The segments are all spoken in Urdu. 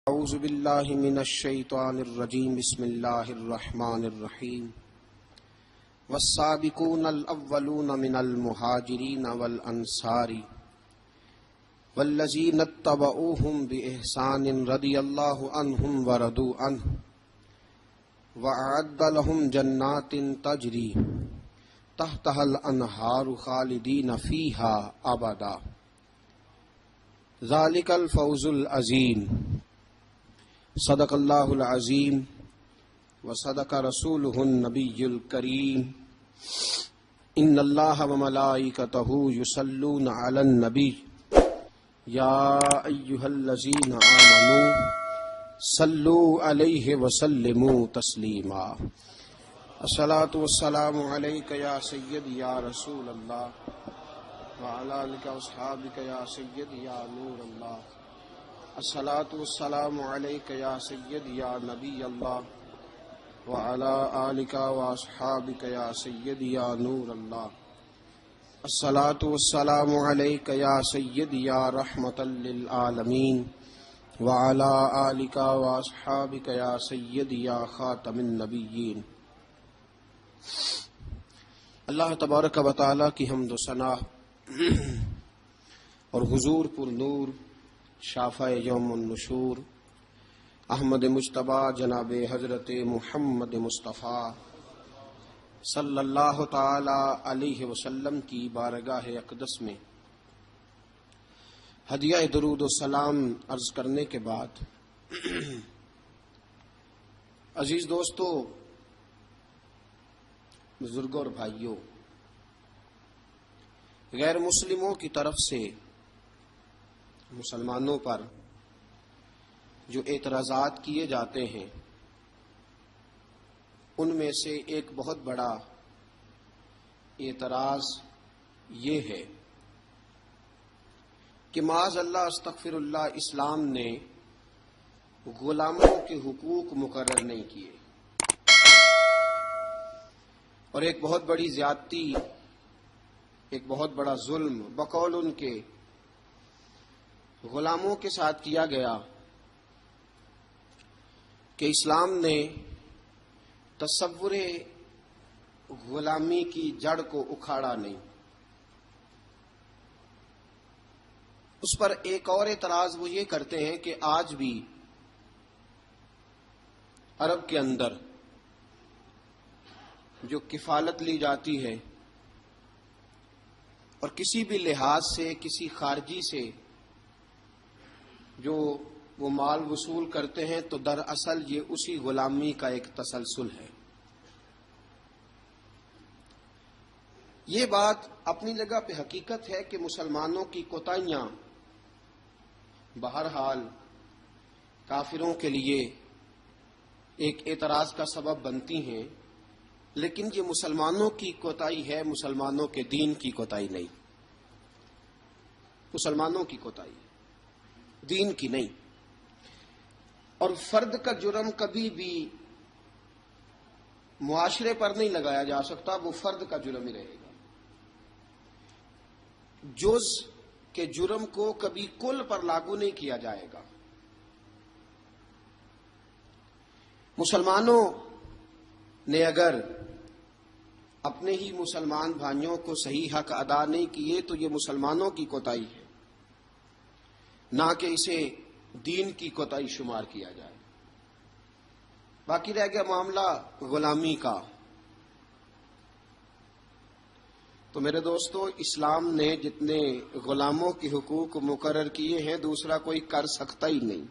اعوذ باللہ من الشیطان الرجیم بسم اللہ الرحمن الرحیم والسابقون الاولون من المہاجرین والانصار والذین اتبعوہم بإحسان رضی اللہ عنہم ورضوا عنہ وأعد لهم جنات تجری تحتها الانہار خالدین فیہا ابدا ذالک الفوز العظیم۔ صدق اللہ العظیم وصدق رسولہ النبی الکریم۔ ان اللہ وملائکتہ یصلون علی النبی یا ایہا الذین آمنوا صلوا علیہ وسلموا تسلیما۔ الصلاۃ والسلام علیک یا سیدی یا رسول اللہ وعلی آلک واصحابک یا سیدی یا نور اللہ۔ الصلاۃ والسلام علیک یا سیدی یا نبی اللہ وعلی آلک واصحابک یا سیدی یا نور اللہ۔ الصلاۃ والسلام علیک یا سیدی یا رحمۃ للعالمین وعلی آلک واصحابک یا سیدی یا خاتم النبیین۔ اللہ تبارک و تعالیٰ کی حمد و ثنا اور حضور پر نور شافع یوم النشور احمد مجتبیٰ جناب حضرت محمد مصطفیٰ صلی اللہ تعالی علیہ وسلم کی بارگاہ اقدس میں ہدیہ درود و سلام عرض کرنے کے بعد، عزیز دوستو، بزرگوں اور بھائیوں، غیر مسلموں کی طرف سے مسلمانوں پر جو اعتراضات کیے جاتے ہیں ان میں سے ایک بہت بڑا اعتراض یہ ہے کہ معاذ اللہ استغفر اللہ اسلام نے غلاموں کے حقوق مقرر نہیں کیے، اور ایک بہت بڑی زیادتی، ایک بہت بڑا ظلم بقول ان کے غلاموں کے ساتھ کیا گیا کہ اسلام نے تصور غلامی کی جڑ کو اکھاڑا نہیں۔ اس پر ایک اور اعتراض وہ یہ کرتے ہیں کہ آج بھی عرب کے اندر جو کفالت لی جاتی ہے اور کسی بھی لحاظ سے کسی خارجی سے جو وہ مال وصول کرتے ہیں تو دراصل یہ اسی غلامی کا ایک تسلسل ہے۔ یہ بات اپنی جگہ پہ حقیقت ہے کہ مسلمانوں کی کوتاہیاں بہرحال کافروں کے لیے ایک اعتراض کا سبب بنتی ہیں، لیکن یہ مسلمانوں کی کوتاہی ہے، مسلمانوں کے دین کی کوتاہی نہیں، مسلمانوں کی کوتاہی ہے، دین کی نہیں۔ اور فرد کا جرم کبھی بھی معاشرے پر نہیں لگایا جا سکتا، وہ فرد کا جرم ہی رہے گا۔ جز کے جرم کو کبھی کل پر لاگو نہیں کیا جائے گا۔ مسلمانوں نے اگر اپنے ہی مسلمان بھائیوں کو صحیح حق ادا نہیں کیے تو یہ مسلمانوں کی کوتاہی ہے، نہ کہ اسے دین کی کوتاہی شمار کیا جائے۔ باقی رہ گیا معاملہ غلامی کا، تو میرے دوستو، اسلام نے جتنے غلاموں کے حقوق مقرر کیے ہیں دوسرا کوئی کر سکتا ہی نہیں۔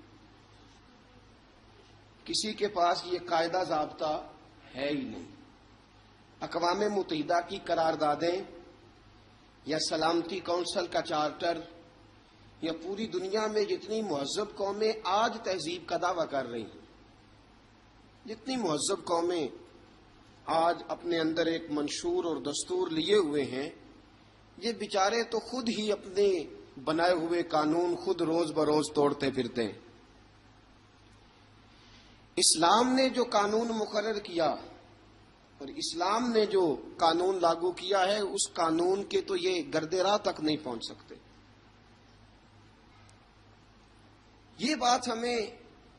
کسی کے پاس یہ قاعدہ ضابطہ ہے ہی نہیں۔ اقوام متحدہ کی قراردادیں یا سلامتی کونسل کا چارٹر یا پوری دنیا میں جتنی مہذب قومیں آج تہذیب کا دعویٰ کر رہی ہیں، جتنی مہذب قومیں آج اپنے اندر ایک منشور اور دستور لیے ہوئے ہیں، یہ بیچارے تو خود ہی اپنے بنائے ہوئے قانون خود روز بروز توڑتے پھرتے ہیں۔ اسلام نے جو قانون مقرر کیا اور اسلام نے جو قانون لاگو کیا ہے، اس قانون کے تو یہ گرد راہ تک نہیں پہنچ سکتے۔ یہ بات ہمیں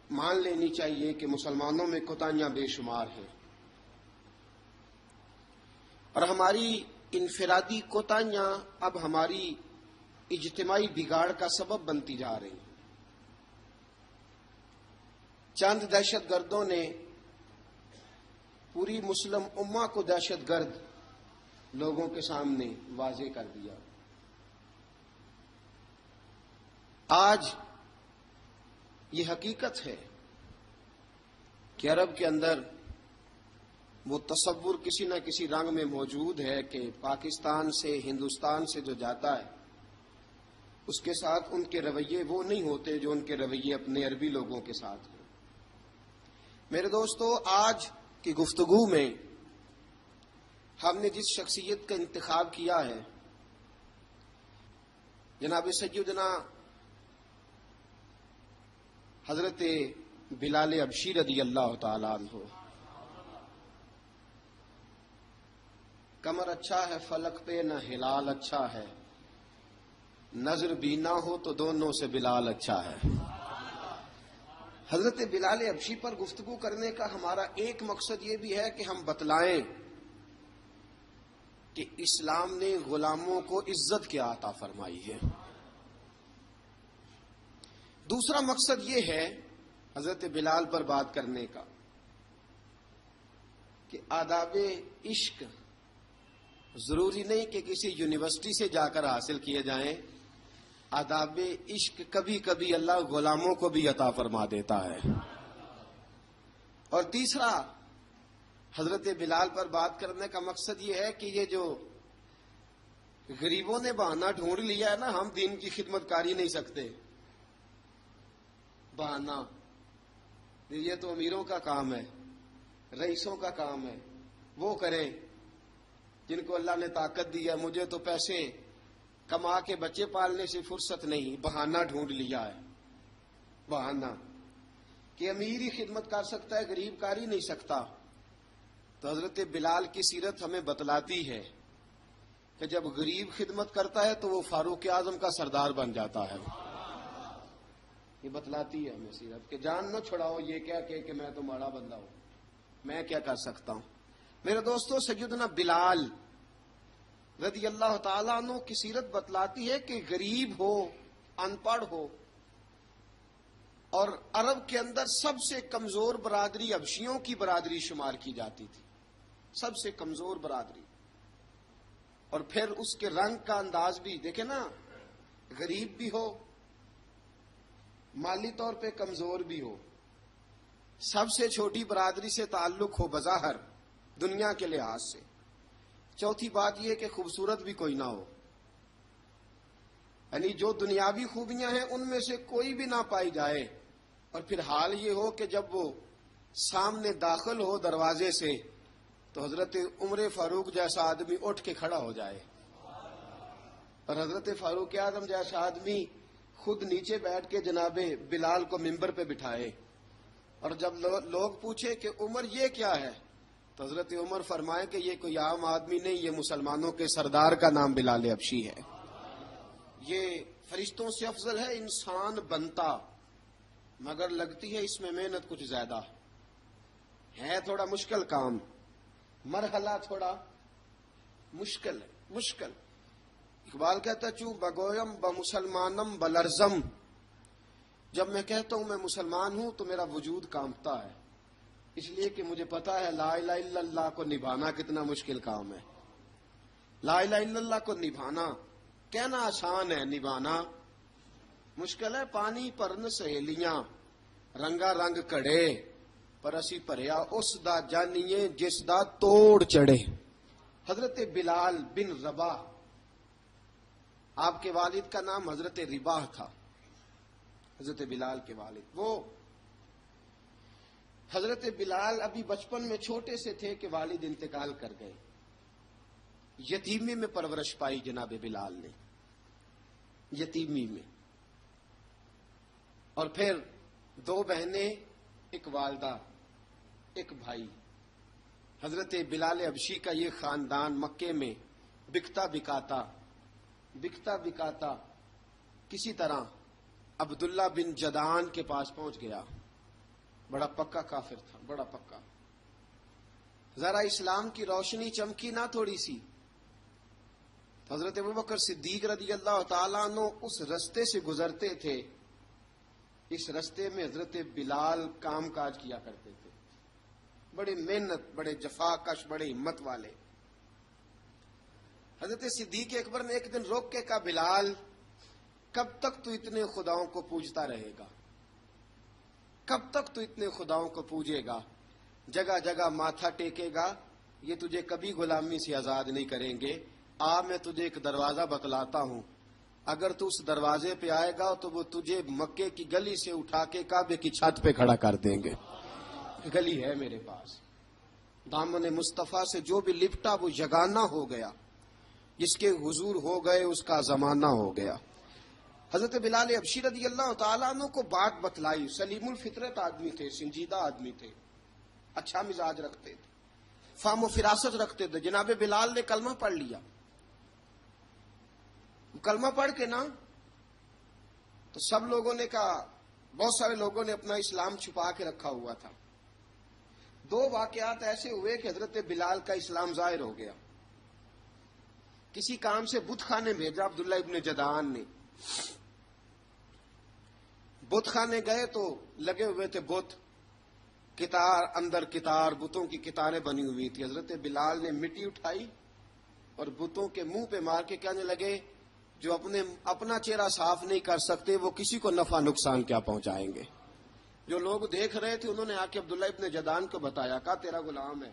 مان لینی چاہیے کہ مسلمانوں میں کوتاہیاں بے شمار ہیں، اور ہماری انفرادی کوتاہیاں اب ہماری اجتماعی بگاڑ کا سبب بنتی جا رہی ہیں۔ چند دہشت گردوں نے پوری مسلم امہ کو دہشت گرد لوگوں کے سامنے واضح کر دیا۔ آج یہ حقیقت ہے کہ عرب کے اندر وہ تصور کسی نہ کسی رنگ میں موجود ہے کہ پاکستان سے، ہندوستان سے جو جاتا ہے اس کے ساتھ ان کے رویے وہ نہیں ہوتے جو ان کے رویے اپنے عربی لوگوں کے ساتھ ہیں۔ میرے دوستو، آج کی گفتگو میں ہم نے جس شخصیت کا انتخاب کیا ہے، جناب سیدنا حضرت بلال حبشی رضی اللہ تعالیٰ عنہ۔ کمر اچھا ہے فلک پہ، نہ ہلال اچھا ہے، نظر بھی نہ ہو تو دونوں سے بلال اچھا ہے۔ حضرت بلال حبشی پر گفتگو کرنے کا ہمارا ایک مقصد یہ بھی ہے کہ ہم بتلائیں کہ اسلام نے غلاموں کو عزت کیا عطا فرمائی ہے۔ دوسرا مقصد یہ ہے حضرت بلال پر بات کرنے کا کہ آداب عشق ضروری نہیں کہ کسی یونیورسٹی سے جا کر حاصل کیے جائیں، آداب عشق کبھی کبھی اللہ غلاموں کو بھی عطا فرما دیتا ہے۔ اور تیسرا حضرت بلال پر بات کرنے کا مقصد یہ ہے کہ یہ جو غریبوں نے بہانہ ڈھونڈ لیا ہے نا، ہم دین کی خدمت کر ہی نہیں سکتے، بہانہ یہ تو امیروں کا کام ہے، رئیسوں کا کام ہے، وہ کریں جن کو اللہ نے طاقت دی ہے۔ مجھے تو پیسے کما کے بچے پالنے سے فرصت نہیں، بہانہ ڈھونڈ لیا ہے، بہانہ کہ امیر ہی خدمت کر سکتا ہے، غریب کر ہی نہیں سکتا۔ تو حضرت بلال کی سیرت ہمیں بتلاتی ہے کہ جب غریب خدمت کرتا ہے تو وہ فاروق اعظم کا سردار بن جاتا ہے۔ یہ بتلاتی ہے ہمیں سیرت کہ جان نہ چھڑاؤ یہ کیا کہ میں تو ماڑا بندہ ہوں، میں کیا کر سکتا ہوں۔ میرے دوستو، سیدنا بلال رضی اللہ تعالیٰ عنہ کی سیرت بتلاتی ہے کہ غریب ہو، ان پڑھ ہو، اور عرب کے اندر سب سے کمزور برادری حبشیوں کی برادری شمار کی جاتی تھی، سب سے کمزور برادری۔ اور پھر اس کے رنگ کا انداز بھی دیکھیں نا، غریب بھی ہو، مالی طور پہ کمزور بھی ہو، سب سے چھوٹی برادری سے تعلق ہو بظاہر دنیا کے لحاظ سے، چوتھی بات یہ کہ خوبصورت بھی کوئی نہ ہو، یعنی جو دنیاوی خوبیاں ہیں ان میں سے کوئی بھی نہ پائی جائے، اور پھر حال یہ ہو کہ جب وہ سامنے داخل ہو دروازے سے تو حضرت عمر فاروق جیسا آدمی اٹھ کے کھڑا ہو جائے، اور حضرت فاروق اعظم جیسا آدمی خود نیچے بیٹھ کے جناب بلال کو ممبر پہ بٹھائے، اور جب لوگ پوچھے کہ عمر یہ کیا ہے تو حضرت عمر فرمائے کہ یہ کوئی عام آدمی نہیں، یہ مسلمانوں کے سردار کا نام بلال حبشی ہے، یہ فرشتوں سے افضل ہے، انسان بنتا مگر لگتی ہے اس میں محنت کچھ زیادہ ہے، تھوڑا مشکل کام، مرحلہ تھوڑا مشکل ہے، مشکل۔ اقبال کہتا چوں بگویم بمسلمانم بلرزم، جب میں کہتا ہوں میں مسلمان ہوں تو میرا وجود کانپتا ہے، اس لیے کہ مجھے پتا ہے لا الہ الا اللہ کو نبھانا کتنا مشکل کام ہے۔ لا الہ الا اللہ کو نبھانا کہنا آسان ہے، نبھانا مشکل ہے۔ پانی پرن سہیلیاں رنگا رنگ کڑے، پر اسی پریا اس دا جانیے جس دا توڑ چڑھے۔ حضرت بلال بن رباح، آپ کے والد کا نام حضرت رباح تھا، حضرت بلال کے والد۔ وہ حضرت بلال ابھی بچپن میں چھوٹے سے تھے کہ والد انتقال کر گئے، یتیمی میں پرورش پائی جناب بلال نے، یتیمی میں، اور پھر دو بہنیں، ایک والدہ، ایک بھائی۔ حضرت بلال حبشی کا یہ خاندان مکے میں بکتا بکاتا کسی طرح عبداللہ بن جدعان کے پاس پہنچ گیا، بڑا پکا کافر تھا، بڑا پکا. ذرا اسلام کی روشنی چمکی نہ تھوڑی سی، حضرت ابوبکر صدیق رضی اللہ تعالیٰ عنہ اس رستے سے گزرتے تھے. اس رستے میں حضرت بلال کام کاج کیا کرتے تھے، بڑے محنت، بڑے جفا کش، بڑے ہمت والے. حضرت صدیق اکبر نے ایک دن روک کے کہا، بلال کب تک تو اتنے خداؤں کو پوجتا رہے گا؟ کب تک تو اتنے خداؤں کو پوجے گا، جگہ جگہ ماتھا ٹیکے گا؟ یہ تجھے کبھی غلامی سے آزاد نہیں کریں گے. میں تجھے ایک دروازہ بتلاتا ہوں، اگر تو اس دروازے پہ آئے گا تو وہ تجھے مکے کی گلی سے اٹھا کے کعبے کی چھت پہ کھڑا کر دیں گے. گلی ہے میرے پاس، دامن مصطفیٰ سے جو بھی لپٹا وہ یگانہ ہو گیا، جس کے حضور ہو گئے اس کا زمانہ ہو گیا. حضرت بلال حبشی رضی اللہ تعالیٰ عنہ کو بات بتلائی. سلیم الفطرت آدمی تھے، سنجیدہ آدمی تھے، اچھا مزاج رکھتے تھے، فہم و فراست رکھتے تھے. جناب بلال نے کلمہ پڑھ لیا. کلمہ پڑھ کے نا تو سب لوگوں نے کہا، بہت سارے لوگوں نے اپنا اسلام چھپا کے رکھا ہوا تھا. دو واقعات ایسے ہوئے کہ حضرت بلال کا اسلام ظاہر ہو گیا. کسی کام سے بت خانے بھیجا عبداللہ ابن جدعان نے. بت خانے گئے تو لگے ہوئے تھے بت، کتار اندر کتار، بتوں کی کتاریں بنی ہوئی تھی. حضرت بلال نے مٹی اٹھائی اور بتوں کے منہ پہ مار کے کہنے لگے، جو اپنا چہرہ صاف نہیں کر سکتے وہ کسی کو نفع نقصان کیا پہنچائیں گے. جو لوگ دیکھ رہے تھے انہوں نے آ کے عبداللہ ابن جدعان کو بتایا، کہا تیرا غلام ہے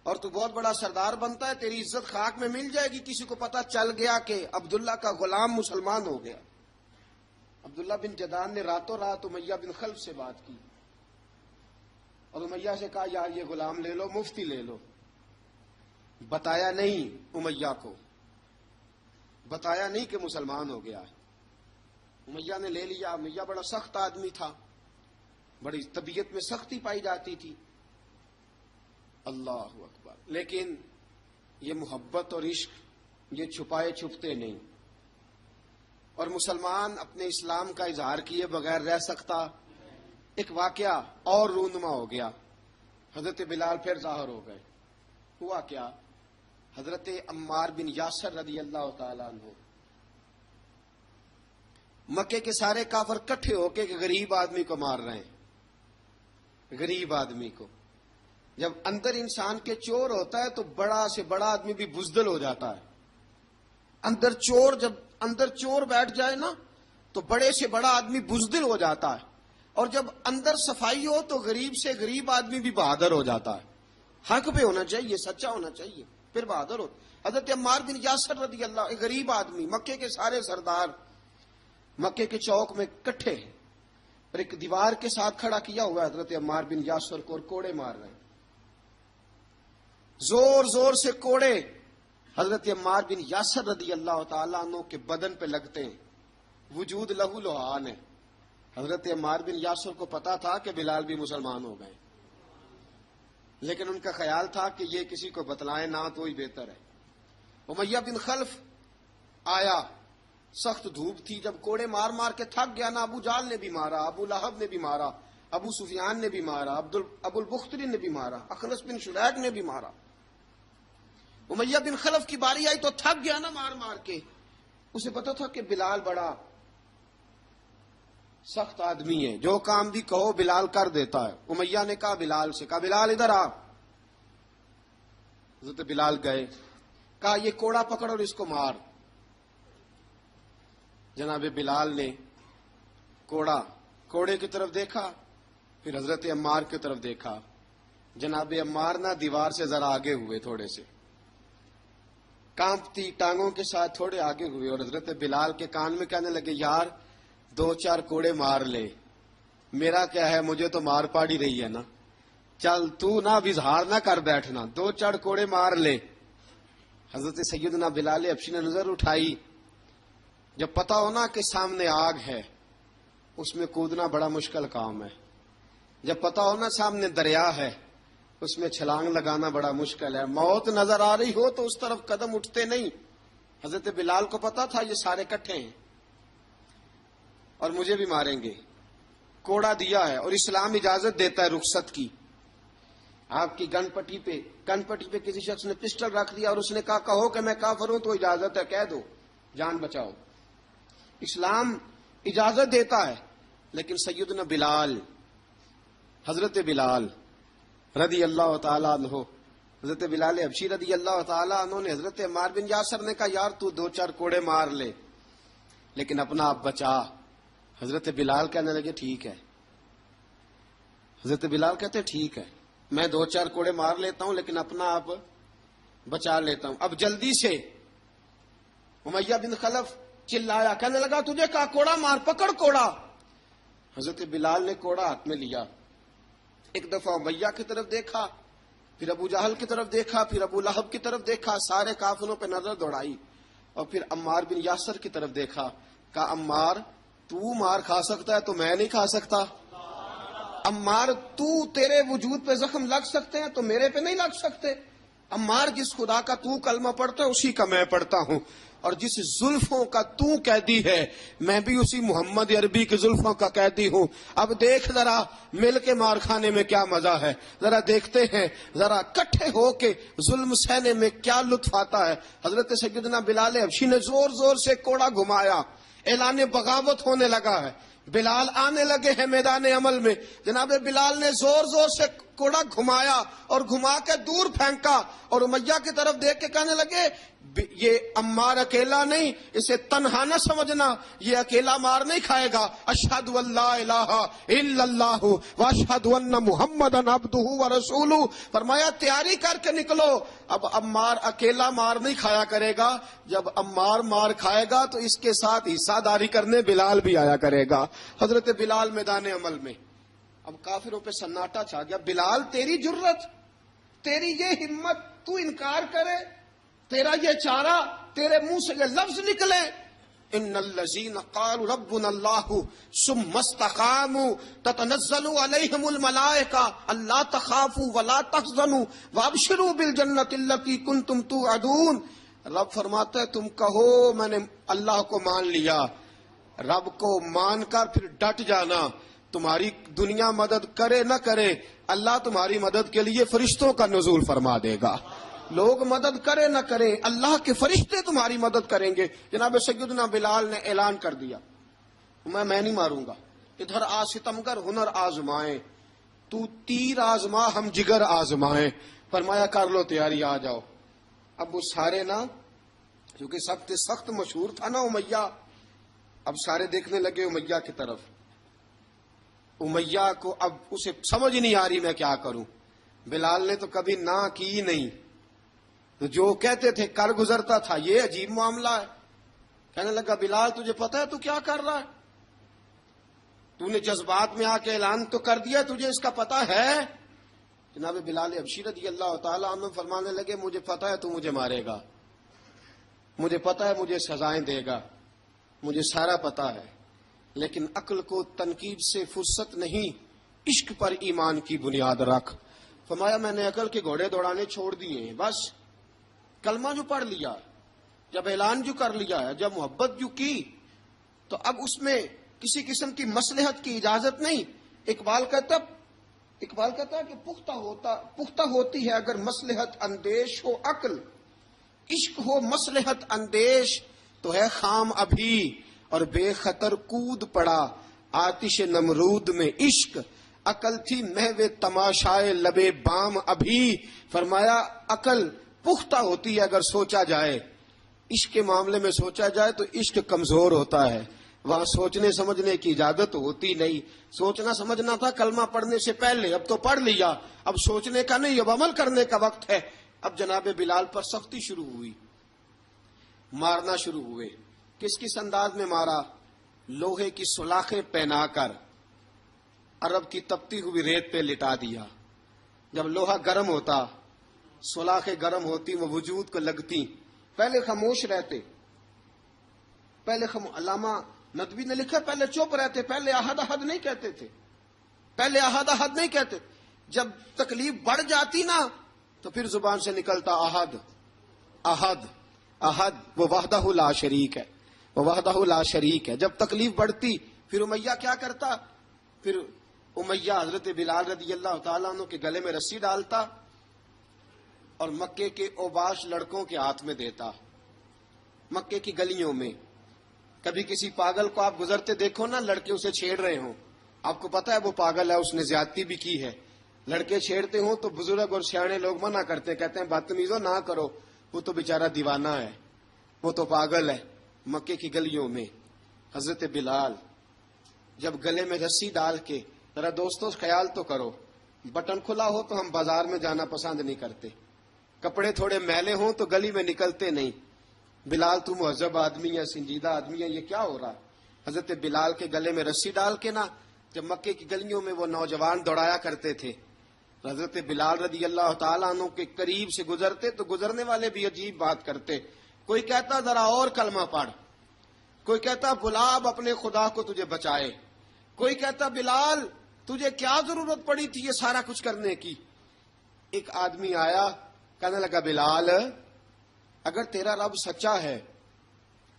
اور تو بہت بڑا سردار بنتا ہے، تیری عزت خاک میں مل جائے گی کسی کو پتہ چل گیا کہ عبداللہ کا غلام مسلمان ہو گیا. عبداللہ بن جدعان نے راتوں رات امیہ بن خلف سے بات کی اور امیہ سے کہا، یار یہ غلام لے لو، مفتی لے لو. بتایا نہیں امیہ کو، بتایا نہیں کہ مسلمان ہو گیا ہے. امیہ نے لے لیا. امیہ بڑا سخت آدمی تھا، بڑی طبیعت میں سختی پائی جاتی تھی. اللہ اکبر. لیکن یہ محبت اور عشق یہ چھپائے چھپتے نہیں، اور مسلمان اپنے اسلام کا اظہار کیے بغیر رہ سکتا. ایک واقعہ اور رونما ہو گیا. حضرت بلال پھر ظاہر ہو گئے. ہوا کیا؟ حضرت عمار بن یاسر رضی اللہ تعالیٰ عنہ، مکے کے سارے کافر کٹھے ہو کے غریب آدمی کو مار رہے ہیں. غریب آدمی کو جب اندر انسان کے چور ہوتا ہے تو بڑا سے بڑا آدمی بھی بزدل ہو جاتا ہے. جب اندر چور بیٹھ جائے نا تو بڑے سے بڑا آدمی بزدل ہو جاتا ہے، اور جب اندر صفائی ہو تو غریب سے غریب آدمی بھی بہادر ہو جاتا ہے. حق پہ ہونا چاہیے، سچا ہونا چاہیے، پھر بہادر ہو. حضرت عمار بن یاسر رضی اللہ، ایک غریب آدمی، مکے کے سارے سردار مکے کے چوک میں کٹھے ہیں اور ایک دیوار کے ساتھ کھڑا کیا ہوا ہے حضرت عمار بن یاسر کو، اور کوڑے مار رہے ہیں. زور زور سے کوڑے حضرت عمار بن یاسر رضی اللہ تعالیٰ عنہ کے بدن پہ لگتے ہیں. وجود لہو لہان ہے. حضرت عمار بن یاسر کو پتا تھا کہ بلال بھی مسلمان ہو گئے، لیکن ان کا خیال تھا کہ یہ کسی کو بتلائیں نہ تو ہی بہتر ہے. امیہ بن خلف آیا، سخت دھوپ تھی. جب کوڑے مار مار کے تھک گیا نا، ابو جال نے بھی مارا، ابو لہب نے بھی مارا، ابو سفیان نے بھی مارا، ابو البختری نے بھی مارا، اخنس بن شریک نے بھی مارا. امیہ بن خلف کی باری آئی تو تھک گیا نا مار مار کے. اسے پتا تھا کہ بلال بڑا سخت آدمی ہے، جو کام بھی کہو بلال کر دیتا ہے. امیہ نے کہا بلال سے، کہا بلال ادھر آ. حضرت بلال گئے، کہا یہ کوڑا پکڑ اور اس کو مار. جناب بلال نے کوڑے کی طرف دیکھا، پھر حضرت عمار کی طرف دیکھا. جناب عمار نہ دیوار سے ذرا آگے ہوئے، تھوڑے سے کانپتی ٹانگوں کے ساتھ تھوڑے آگے ہوئے، اور حضرت بلال کے کان میں کہنے لگے، یار 2-4 کوڑے مار لے، میرا کیا ہے، مجھے تو مار پاڑی رہی ہے نا، چل تو نہ اظہار نہ کر بیٹھنا، 2-4 کوڑے مار لے. حضرت سیدنا بلال حبشی نے نظر اٹھائی. جب پتا ہو نا کہ سامنے آگ ہے، اس میں کودنا بڑا مشکل کام ہے. جب پتا ہو نا سامنے دریا ہے، اس میں چھلانگ لگانا بڑا مشکل ہے. موت نظر آ رہی ہو تو اس طرف قدم اٹھتے نہیں. حضرت بلال کو پتا تھا یہ سارے کٹھے ہیں اور مجھے بھی ماریں گے. کوڑا دیا ہے اور اسلام اجازت دیتا ہے رخصت کی. آپ کی گن پٹی پہ کسی شخص نے پسٹل رکھ دیا اور اس نے کہا کہو کہ میں کافر ہوں تو اجازت ہے، کہہ دو، جان بچاؤ. اسلام اجازت دیتا ہے. لیکن سیدنا بلال، حضرت بلال رضی اللہ تعالیٰ عنہ، حضرت بلال حبشی رضی اللہ تعالیٰ عنہ نے حضرت عمار بن یاسر نے کہا یار تو 2-4 کوڑے مار لے لیکن اپنا آپ بچا. حضرت بلال کہنے لگے ٹھیک ہے. حضرت بلال کہتے ٹھیک ہے، میں 2-4 کوڑے مار لیتا ہوں لیکن اپنا آپ بچا لیتا ہوں. اب جلدی سے امیہ بن خلف چلایا، کہنے لگا تجھے کہا کوڑا مار، پکڑ کوڑا. حضرت بلال نے کوڑا ہاتھ میں لیا، ایک دفعہ امیہ کی طرف دیکھا، پھر ابو جہل کی طرف دیکھا، پھر ابو لہب کی طرف دیکھا، سارے کافروں پہ نظر دوڑائی اور پھر عمار بن یاسر کی طرف دیکھا. کہا عمار تو مار کھا سکتا ہے تو میں نہیں کھا سکتا. عمار تیرے وجود پہ زخم لگ سکتے ہیں تو میرے پہ نہیں لگ سکتے. عمار جس خدا کا تو کلمہ پڑھتا ہے اسی کا میں پڑھتا ہوں، اور جس زلفوں کا تو قیدی ہے میں بھی اسی محمد عربی کی زلفوں کا قیدی ہوں. اب دیکھ ذرا مل کے مار کھانے میں کیا مزہ ہے، ذرا دیکھتے ہیں ذرا کٹھے ہو کے ظلم سہنے میں کیا لطف آتا ہے. حضرت سیدنا بلال حبشی نے زور زور سے کوڑا گھمایا، اعلان بغاوت ہونے لگا ہے. بلال آنے لگے ہیں میدان عمل میں. جناب بلال نے زور زور سے کوڑا گھمایا اور گھما کے دور پھینکا اور امیہ کی طرف دیکھ کے کہنے لگے یہ عمار اکیلا نہیں، اسے تنہا نہ سمجھنا، یہ اکیلا مار نہیں کھائے گا. اشہد ان لا الہ الا اللہ واشہد ان محمدن عبدہ ورسولہ. فرمایا تیاری کر کے نکلو، اب عمار اکیلا مار نہیں کھایا کرے گا، جب عمار مار کھائے گا تو اس کے ساتھ حصہ داری کرنے بلال بھی آیا کرے گا. حضرت بلال میدان عمل میں. اب کافروں پہ سناٹا چھا گیا. بلال تیری جرت، تیری یہ ہمت، تو انکار کرے، تیرا یہ چارہ، تیرے منہ سے یہ لفظ نکلے ان الذین قالوا ربنا اللہ ثم استقاموا تتنزل علیہم الملائکہ الا تخافوا ولا تحزنوا وابشروا بالجنۃ التی کنتم توعدون. رب فرماتا ہے تم کہو میں نے اللہ کو مان لیا، رب کو مان کر پھر ڈٹ جانا. تمہاری دنیا مدد کرے نہ کرے، اللہ تمہاری مدد کے لیے فرشتوں کا نزول فرما دے گا. لوگ مدد کرے نہ کرے، اللہ کے فرشتے تمہاری مدد کریں گے. جناب سیدنا بلال نے اعلان کر دیا میں نہیں ماروں گا. ادھر آ ستمگر ہنر آزمائیں، تو تیر آزما ہم جگر آزمائیں. فرمایا کر لو تیاری، آ جاؤ. اب وہ سارے نا، کیونکہ سخت مشہور تھا نا امیہ، اب سارے دیکھنے لگے امیہ کی طرف. امیہ کو اب اسے سمجھ نہیں آ رہی میں کیا کروں. بلال نے تو کبھی نہ کی نہیں، جو کہتے تھے کر گزرتا تھا. یہ عجیب معاملہ ہے. کہنے لگا بلال تجھے پتا ہے تو کیا کر رہا ہے؟ تو نے جذبات میں آ کے اعلان تو کر دیا، تجھے اس کا پتا ہے؟ جناب بلال حبشی رضی اللہ تعالیٰ عنہ فرمانے لگے مجھے پتا ہے تو مجھے مارے گا، مجھے پتا ہے مجھے سزائیں دے گا، مجھے سارا پتا ہے، لیکن عقل کو تنقید سے فرصت نہیں، عشق پر ایمان کی بنیاد رکھ. فرمایا میں نے عقل کے گھوڑے دوڑانے چھوڑ دیے ہیں، بس کلمہ جو پڑھ لیا، جب اعلان جو کر لیا ہے، جب محبت جو کی تو اب اس میں کسی قسم کی مصلحت کی اجازت نہیں. اقبال کہتا ہے کہ پختہ ہوتی ہے اگر مصلحت اندیش ہو عقل، عشق ہو مصلحت اندیش تو ہے خام ابھی، اور بے خطر کود پڑا آتش نمرود میں عشق. عقل تھی محو تماشائے لبے بام ابھی. فرمایا عقل پختہ ہوتی ہے اگر سوچا جائے، عشق کے معاملے میں سوچا جائے تو عشق کمزور ہوتا ہے، وہاں سوچنے سمجھنے کی اجازت ہوتی نہیں. سوچنا سمجھنا تھا کلمہ پڑھنے سے پہلے، اب تو پڑھ لیا، اب سوچنے کا نہیں، اب عمل کرنے کا وقت ہے. اب جناب بلال پر سختی شروع ہوئی، مارنا شروع ہوئے. کس کس انداز میں مارا؟ لوہے کی سلاخیں پہنا کر عرب کی تپتی ہوئی ریت پہ لٹا دیا. جب لوہا گرم ہوتا، سلاخیں گرم ہوتی، وہ وجود کو لگتی، پہلے خاموش رہتے، علامہ ندوی نے لکھا پہلے چپ رہتے، پہلے احد احد نہیں کہتے تھے، نہیں کہتے. جب تکلیف بڑھ جاتی نا تو پھر زبان سے نکلتا احد احد احد، وہ وحدہ لا شریک ہے، جب تکلیف بڑھتی پھر امیہ کیا کرتا؟ پھر امیہ حضرت بلال رضی اللہ تعالیٰ عنہ کے گلے میں رسی ڈالتا اور مکے کے اوباش لڑکوں کے ہاتھ میں دیتا. مکے کی گلیوں میں کبھی کسی پاگل کو آپ گزرتے دیکھو نا، لڑکے اسے چھیڑ رہے ہوں، آپ کو پتا ہے وہ پاگل ہے، اس نے زیادتی بھی کی ہے. لڑکے چھیڑتے ہوں تو بزرگ اور سیانے لوگ منع کرتے، کہتے ہیں بدتمیزوں نہ کرو، وہ تو بیچارہ دیوانہ ہے، وہ تو پاگل ہے. مکے کی گلیوں میں حضرت بلال جب گلے میں رسی ڈال کے، ذرا دوستوں خیال تو کرو، بٹن کھلا ہو تو ہم بازار میں جانا پسند نہیں کرتے، کپڑے تھوڑے میلے ہوں تو گلی میں نکلتے نہیں. بلال تو مہذب آدمی ہے، سنجیدہ آدمی ہے، یہ کیا ہو رہا؟ حضرت بلال کے گلے میں رسی ڈال کے نا جب مکے کی گلیوں میں وہ نوجوان دوڑایا کرتے تھے، حضرت بلال رضی اللہ تعالیٰ عنہ کے قریب سے گزرتے تو گزرنے والے بھی عجیب بات کرتے. کوئی کہتا ذرا اور کلمہ پڑھ، کوئی کہتا بلا اب اپنے خدا کو تجھے بچائے، کوئی کہتا بلال تجھے کیا ضرورت پڑی تھی یہ سارا کچھ کرنے کی. ایک آدمی آیا کہنے لگا بلال اگر تیرا رب سچا ہے،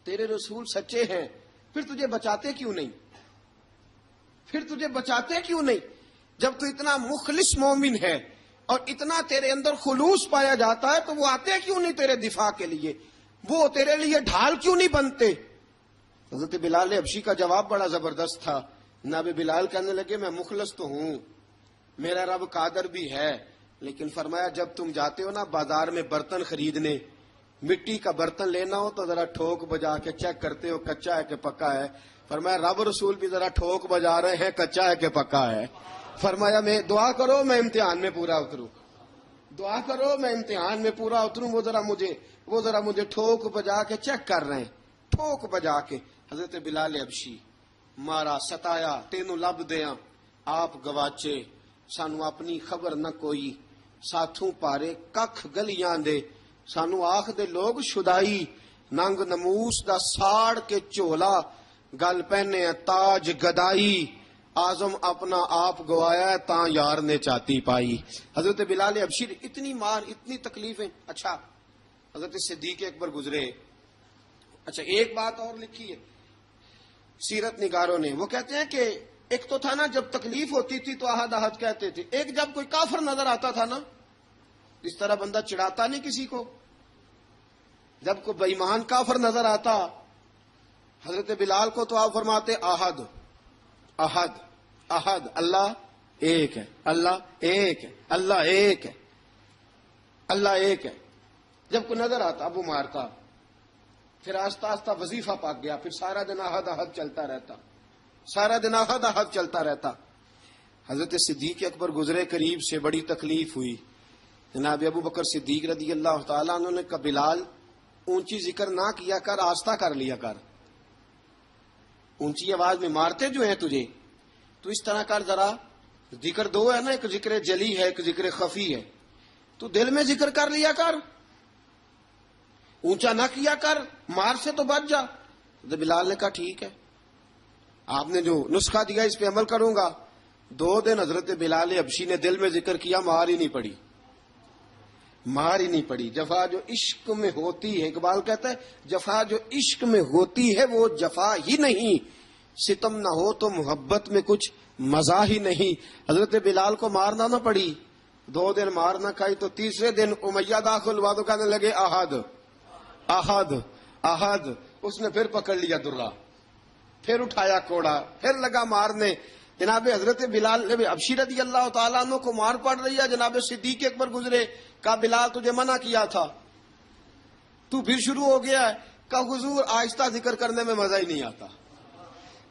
تیرے رسول سچے ہیں، پھر تجھے بچاتے کیوں نہیں؟ پھر تجھے بچاتے کیوں نہیں؟ جب تو اتنا مخلص مومن ہے اور اتنا تیرے اندر خلوص پایا جاتا ہے تو وہ آتے کیوں نہیں تیرے دفاع کے لیے؟ وہ تیرے لیے ڈھال کیوں نہیں بنتے؟ حضرت بلال حبشی کا جواب بڑا زبردست تھا. جناب بلال کہنے لگے میں مخلص تو ہوں، میرا رب قادر بھی ہے، لیکن فرمایا جب تم جاتے ہو نا بازار میں برتن خریدنے، مٹی کا برتن لینا ہو تو ذرا ٹھوک بجا کے چیک کرتے ہو کچا ہے کہ پکا ہے. فرمایا رب رسول بھی ذرا ٹھوک بجا رہے ہیں کچا ہے کہ پکا ہے. فرمایا میں دعا کرو میں امتحان میں پورا اتروں، دعا کرو میں امتحان میں پورا اتروں. وہ ذرا مجھے ٹھوک بجا کے چیک کر رہے ہیں، ٹھوک بجا کے. حضرت بلال حبشی مارا ستایا تینوں لب دیاں آپ گواچے، سانو اپنی خبر نہ کوئی، ساتھوں پارے ککھ گلیاں دے، سانو آخ دے لوگ شدائی، ننگ نموس دا ساڑ کے چولا، گل پہنے تاج گدائی، آزم اپنا آپ گوایا تاں یار نے چاتی پائی. حضرت بلال حبشی اتنی مار اتنی تکلیفیں. اچھا حضرت صدیق اکبر گزرے. اچھا ایک بات اور لکھی ہے سیرت نگاروں نے، وہ کہتے ہیں کہ ایک تو تھا نا جب تکلیف ہوتی تھی تو احد احد کہتے تھے، ایک جب کوئی کافر نظر آتا تھا نا، اس طرح بندہ چڑھاتا نہیں کسی کو، جب کوئی بے ایمان کافر نظر آتا حضرت بلال کو تو آپ فرماتے احد احد احد، اللہ ایک ہے، اللہ ایک ہے، اللہ ایک ہے، اللہ ایک ہے. جب کوئی نظر آتا اب وہ مارتا. پھر آہستہ آہستہ وظیفہ پاک گیا، پھر سارا دن احد احد چلتا رہتا، سارا دن احد احد چلتا رہتا. حضرت صدیق اکبر گزرے قریب سے، بڑی تکلیف ہوئی. جناب ابو بکر صدیق رضی اللہ تعالیٰ عنہ نے کہا بلال اونچی ذکر نہ کیا کر، آہستہ کر لیا کر، اونچی آواز میں مارتے جو ہیں تجھے تو اس طرح کر، ذرا ذکر دو ہے نا، ایک ذکر جلی ہے ایک ذکر خفی ہے، تو دل میں ذکر کر لیا کر، اونچا نہ کیا کر، مار سے تو بچ جا. تو بلال نے کہا ٹھیک ہے، آپ نے جو نسخہ دیا اس پہ عمل کروں گا. 2 دن حضرت بلال حبشی نے دل میں ذکر کیا، مار ہی نہیں پڑی، مار ہی نہیں پڑی. جفا جو عشق میں ہوتی ہے، اقبال کہتا ہے جفا جو عشق میں ہوتی ہے وہ جفا ہی نہیں، ستم نہ ہو تو محبت میں کچھ مزہ ہی نہیں. حضرت بلال کو مارنا نہ پڑی، 2 دن مار نہ کھائی تو تیسرے دن امیہ داخل ہوا تو کہنے لگے احد احد احد. اس نے پھر پکڑ لیا درہ، پھر اٹھایا کوڑا، پھر لگا مارنے. جناب حضرت بلال حبشی رضی اللہ تعالیٰ عنہ کو مار پڑ رہی ہے. جناب صدیق اکبر گزرے، کہا بلال تجھے منع کیا تھا، تو پھر شروع ہو گیا ہے. کہا حضور آہستہ ذکر کرنے میں مزہ ہی نہیں آتا،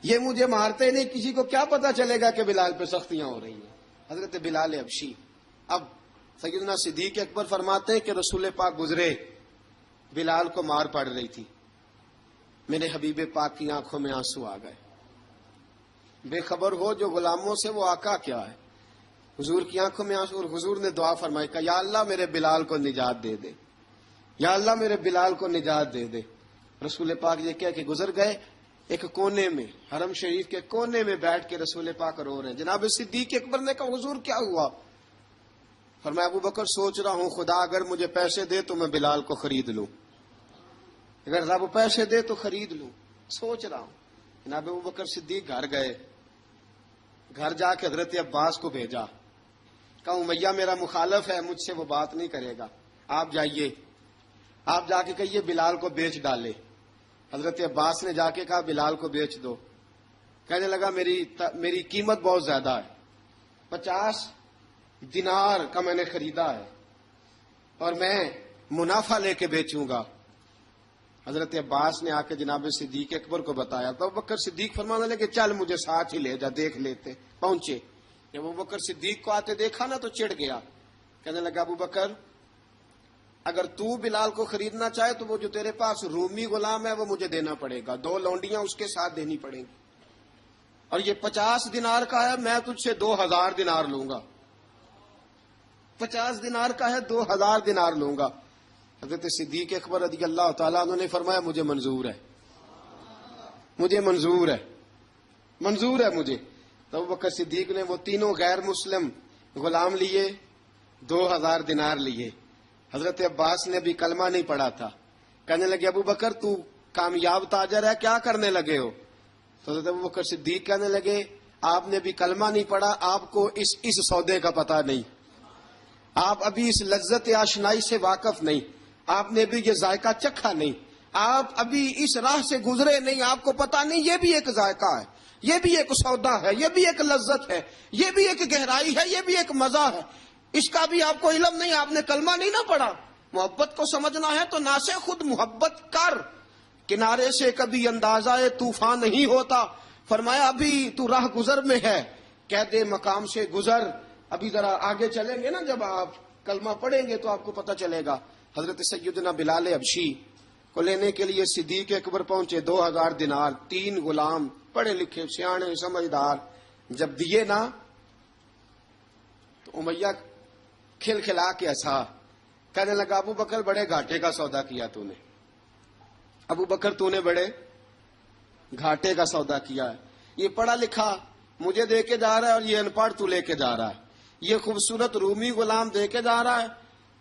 یہ مجھے مارتے نہیں، کسی کو کیا پتا چلے گا کہ بلال پہ سختیاں ہو رہی ہیں. حضرت بلال حبشی. اب سیدنا صدیق اکبر فرماتے ہیں کہ رسول پاک گزرے، بلال کو مار پڑ رہی تھی، میرے حبیب پاک کی آنکھوں میں آنسو آ گئے. بے خبر ہو جو غلاموں سے وہ آقا کیا ہے. حضور کی آنکھوں میں آنسو، اور حضور نے دعا فرمائی کہ یا اللہ میرے بلال کو نجات دے دے، یا اللہ میرے بلال کو نجات دے دے. رسول پاک یہ کہہ کہ گزر گئے. ایک کونے میں حرم شریف کے کونے میں بیٹھ کے رسول پاک رو رہے ہیں. جناب صدیق اکبر نے کہا حضور کیا ہوا؟ فرمایا ابو بکر سوچ رہا ہوں خدا اگر مجھے پیسے دے تو میں بلال کو خرید لوں، اگر رب پیسے دے تو خرید لوں، سوچ رہا ہوں. جناب ابو بکر صدیق گھر گئے. گھر جا کے حضرت عباس کو بھیجا، کہا امیہ میرا مخالف ہے، مجھ سے وہ بات نہیں کرے گا، آپ جائیے، آپ جا کے کہیے بلال کو بیچ ڈالے۔ حضرت عباس نے جا کے کہا بلال کو بیچ دو۔ کہنے لگا میری قیمت بہت زیادہ ہے، 50 دینار کا میں نے خریدا ہے اور میں منافع لے کے بیچوں گا۔ حضرت عباس نے آ کے جناب صدیق اکبر کو بتایا تو ابوبکر صدیق فرمانے لگے چل مجھے ساتھ ہی لے جا، دیکھ لیتے۔ پہنچے، جب ابوبکر صدیق کو آتے دیکھا نا تو چڑ گیا، کہنے لگا ابوبکر اگر تو بلال کو خریدنا چاہے تو وہ جو تیرے پاس رومی غلام ہے وہ مجھے دینا پڑے گا، 2 لونڈیاں اس کے ساتھ دینی پڑیں گی، اور یہ 50 دینار کا ہے، میں تجھ سے 2000 دینار لوں گا، 50 دینار کا ہے 2000 دینار لوں گا۔ حضرت صدیق اکبر رضی اللہ تعالیٰ عنہ نے فرمایا مجھے منظور ہے، مجھے منظور ہے، منظور ہے مجھے۔ تو ابوبکر صدیق نے وہ تینوں غیر مسلم غلام لیے، 2000 دینار لیے۔ حضرت عباس نے بھی کلمہ نہیں پڑھا تھا، کہنے لگے ابوبکر تو کامیاب تاجر ہے، کیا کرنے لگے ہو؟ تو حضرت ابوبکر صدیق کہنے لگے آپ نے بھی کلمہ نہیں پڑھا، آپ کو اس سودے کا پتہ نہیں، آپ ابھی اس لذت آشنائی سے واقف نہیں، آپ نے بھی یہ ذائقہ چکھا نہیں، آپ ابھی اس راہ سے گزرے نہیں، آپ کو پتہ نہیں یہ بھی ایک ذائقہ ہے، یہ بھی ایک سودا ہے، یہ بھی ایک لذت ہے، یہ بھی ایک گہرائی ہے، یہ بھی ایک مزہ ہے، اس کا بھی آپ کو علم نہیں، آپ نے کلمہ نہیں نہ پڑھا۔ محبت کو سمجھنا ہے تو نہ سے خود محبت کر، کنارے سے کبھی اندازہ طوفان نہیں ہوتا۔ فرمایا ابھی تو راہ گزر میں ہے، کہہ دے مقام سے گزر، ابھی ذرا آگے چلیں گے نا، جب آپ کلمہ پڑھیں گے تو آپ کو پتہ چلے گا۔ حضرت سیدنا بلال حبشی کو لینے کے لیے صدیق اکبر پہنچے، 2000 دینار، 3 غلام پڑھے لکھے سیانے سمجھدار، جب دیے نا تو امیہ کھل کھلا کے ہنسا، کہنے لگا ابو بکر بڑے گھاٹے کا سودا کیا تو نے، ابو بکر تو نے بڑے گھاٹے کا سودا کیا ہے، یہ پڑھا لکھا مجھے دے کے جا رہا ہے اور یہ ان پڑھ تو لے کے جا رہا ہے، یہ خوبصورت رومی غلام دے کے جا رہا ہے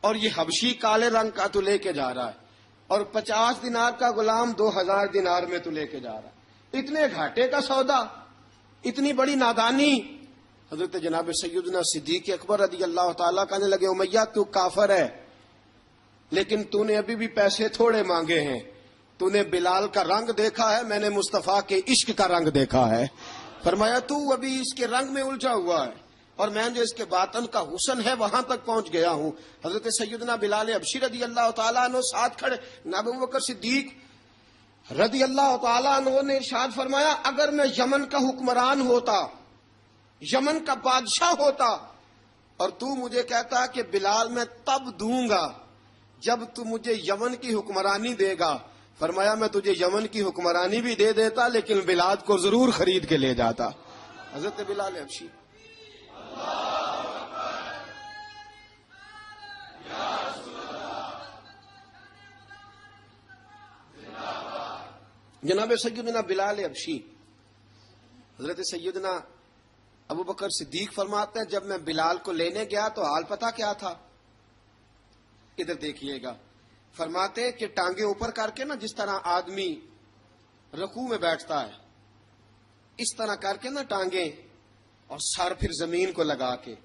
اور یہ حبشی کالے رنگ کا تو لے کے جا رہا ہے، اور 50 دینار کا غلام 2000 دینار میں تو لے کے جا رہا ہے، اتنے گھاٹے کا سودا، اتنی بڑی نادانی۔ حضرت جناب سیدنا صدیق اکبر رضی اللہ تعالیٰ کہنے لگے امیہ تو کافر ہے، لیکن تو نے ابھی بھی پیسے تھوڑے مانگے ہیں، تو نے بلال کا رنگ دیکھا ہے، میں نے مصطفیٰ کے عشق کا رنگ دیکھا ہے۔ فرمایا تو ابھی اس کے رنگ میں الجھا ہوا ہے، اور میں جو اس کے باطن کا حسن ہے وہاں تک پہنچ گیا ہوں۔ حضرت سیدنا بلال حبشی رضی اللہ تعالیٰ عنہ ساتھ کھڑے، جناب ابوبکر صدیق رضی اللہ تعالیٰ عنہ نے ارشاد فرمایا اگر میں یمن کا حکمران ہوتا، یمن کا بادشاہ ہوتا، اور تو مجھے کہتا کہ بلال میں تب دوں گا جب تو مجھے یمن کی حکمرانی دے گا، فرمایا میں تجھے یمن کی حکمرانی بھی دے دیتا لیکن بلال کو ضرور خرید کے لے جاتا۔ حضرت بلال حبشی جناب سیدنا بلال حبشی، حضرت سیدنا ابوبکر صدیق فرماتے ہیں جب میں بلال کو لینے گیا تو حال پتہ کیا تھا؟ ادھر دیکھیے گا، فرماتے کہ ٹانگیں اوپر کر کے نا، جس طرح آدمی رکوع میں بیٹھتا ہے اس طرح کر کے نا ٹانگیں، اور سر پھر زمین کو لگا کے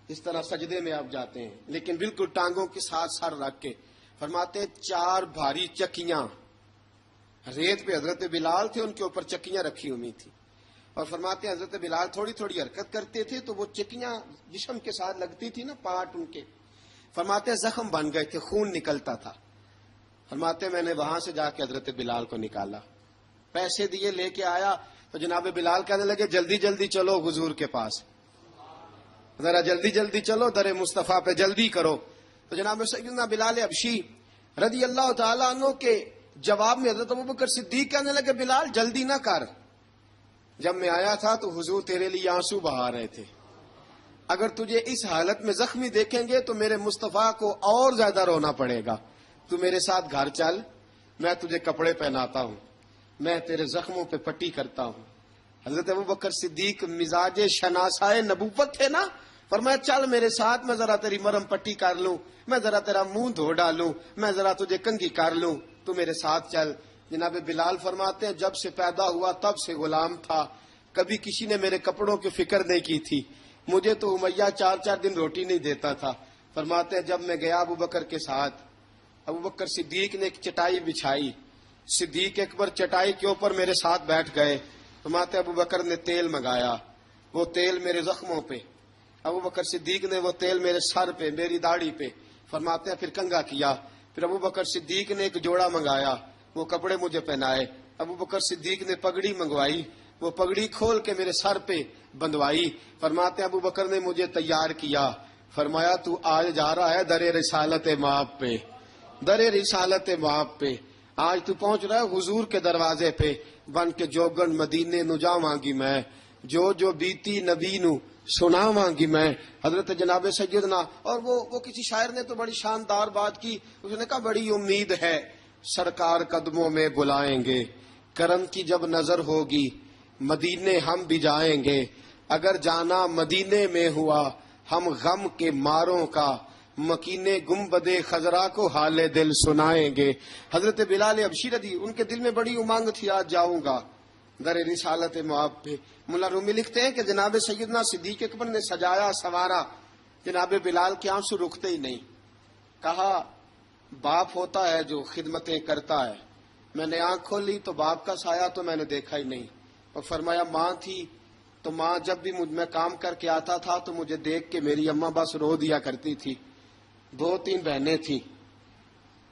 اس طرح سجدے میں آپ جاتے ہیں، لیکن بالکل ٹانگوں کے ساتھ سر رکھ کے۔ فرماتے 4 بھاری چکیاں ریت پہ حضرت بلال تھے، ان کے اوپر چکیاں رکھی ہوئی تھی، اور فرماتے حضرت بلال تھوڑی تھوڑی حرکت کرتے تھے تو وہ چکیاں جسم کے ساتھ لگتی تھی نا، پارٹ ان کے، فرماتے زخم بن گئے تھے، خون نکلتا تھا۔ فرماتے میں نے وہاں سے جا کے حضرت بلال کو نکالا، پیسے دیے لے کے آیا تو جناب بلال کہنے لگے جلدی جلدی چلو حضور کے پاس، ذرا جلدی جلدی چلو، در مصطفیٰ پہ جلدی کرو۔ تو جناب سیدنا بلال حبشی رضی اللہ تعالیٰ عنہ کے جواب میں حضرت ابوبکر صدیق کہنے لگے بلال جلدی نہ کر، جب میں آیا تھا تو حضور تیرے لیے آنسو بہا رہے تھے، اگر تجھے اس حالت میں زخمی دیکھیں گے تو میرے مصطفیٰ کو اور زیادہ رونا پڑے گا، تو میرے ساتھ گھر چل، میں تجھے کپڑے پہناتا ہوں، میں تیرے زخموں پہ پٹی کرتا ہوں۔ حضرت ابوبکر صدیق مزاج شناسائے نبوت تھے نا، فرمایا چل میرے ساتھ، میں ذرا تیری مرم پٹی کر لوں، میں ذرا تیرا منہ دھو ڈالوں، میں ذرا تجھے کنگھی کر لوں، تو میرے ساتھ چل۔ جناب بلال فرماتے ہیں جب سے پیدا ہوا تب سے غلام تھا، کبھی کسی نے میرے کپڑوں کی فکر نہیں کی تھی. مجھے تو امیہ 4 دن روٹی نہیں دیتا تھا. فرماتے ہیں جب میں گیا ابو بکر کے ساتھ، ابو بکر صدیق نے ایک چٹائی بچھائی، صدیق اکبر چٹائی کے اوپر میرے ساتھ بیٹھ گئے. فرماتے ابو بکر نے تیل منگایا، وہ تیل میرے زخموں پہ، ابو بکر صدیق نے وہ تیل میرے سر پہ، میری داڑھی پہ. فرماتے ہیں پھر کنگھا کیا. پھر ابو بکر صدیق نے ایک جوڑا منگایا، وہ کپڑے مجھے پہنائے. ابو بکر صدیق نے پگڑی منگوائی، وہ پگڑی کھول کے میرے سر پہ بندھوائی. فرماتے ہیں ابو بکر نے مجھے تیار کیا. فرمایا تو آج جا رہا ہے در رسالت مآب پہ، در رسالت مآب پہ. آج تو پہنچ رہا ہے حضور کے دروازے پہ. بن کے جوگن مدینے نو جاواں گی میں، جو بیتی نبی نو سناواں گی میں. حضرت جناب سیدنا، اور وہ کسی شاعر نے تو بڑی شاندار بات کی. اس نے کہا بڑی امید ہے سرکار قدموں میں بلائیں گے، کرم کی جب نظر ہوگی مدینے ہم بھی جائیں گے. اگر جانا مدینے میں ہوا ہم غم کے ماروں کا، مکینے گنبد خضرا کو حال دل سنائیں گے. حضرت بلال حبشی رضی، ان کے دل میں بڑی امنگ تھی آج جاؤں گا در رسالت مآب پہ. ملا رومی لکھتے ہیں کہ جناب سیدنا صدیق اکبر نے سجایا سوارا، جناب بلال کے آنسو رکتے ہی نہیں. کہا باپ ہوتا ہے جو خدمتیں کرتا ہے. میں نے آنکھ کھولی تو باپ کا سایہ تو میں نے دیکھا ہی نہیں. اور فرمایا ماں تھی تو ماں جب بھی میں کام کر کے آتا تھا تو مجھے دیکھ کے میری اماں بس رو دیا کرتی تھی. 2-3 بہنیں تھیں،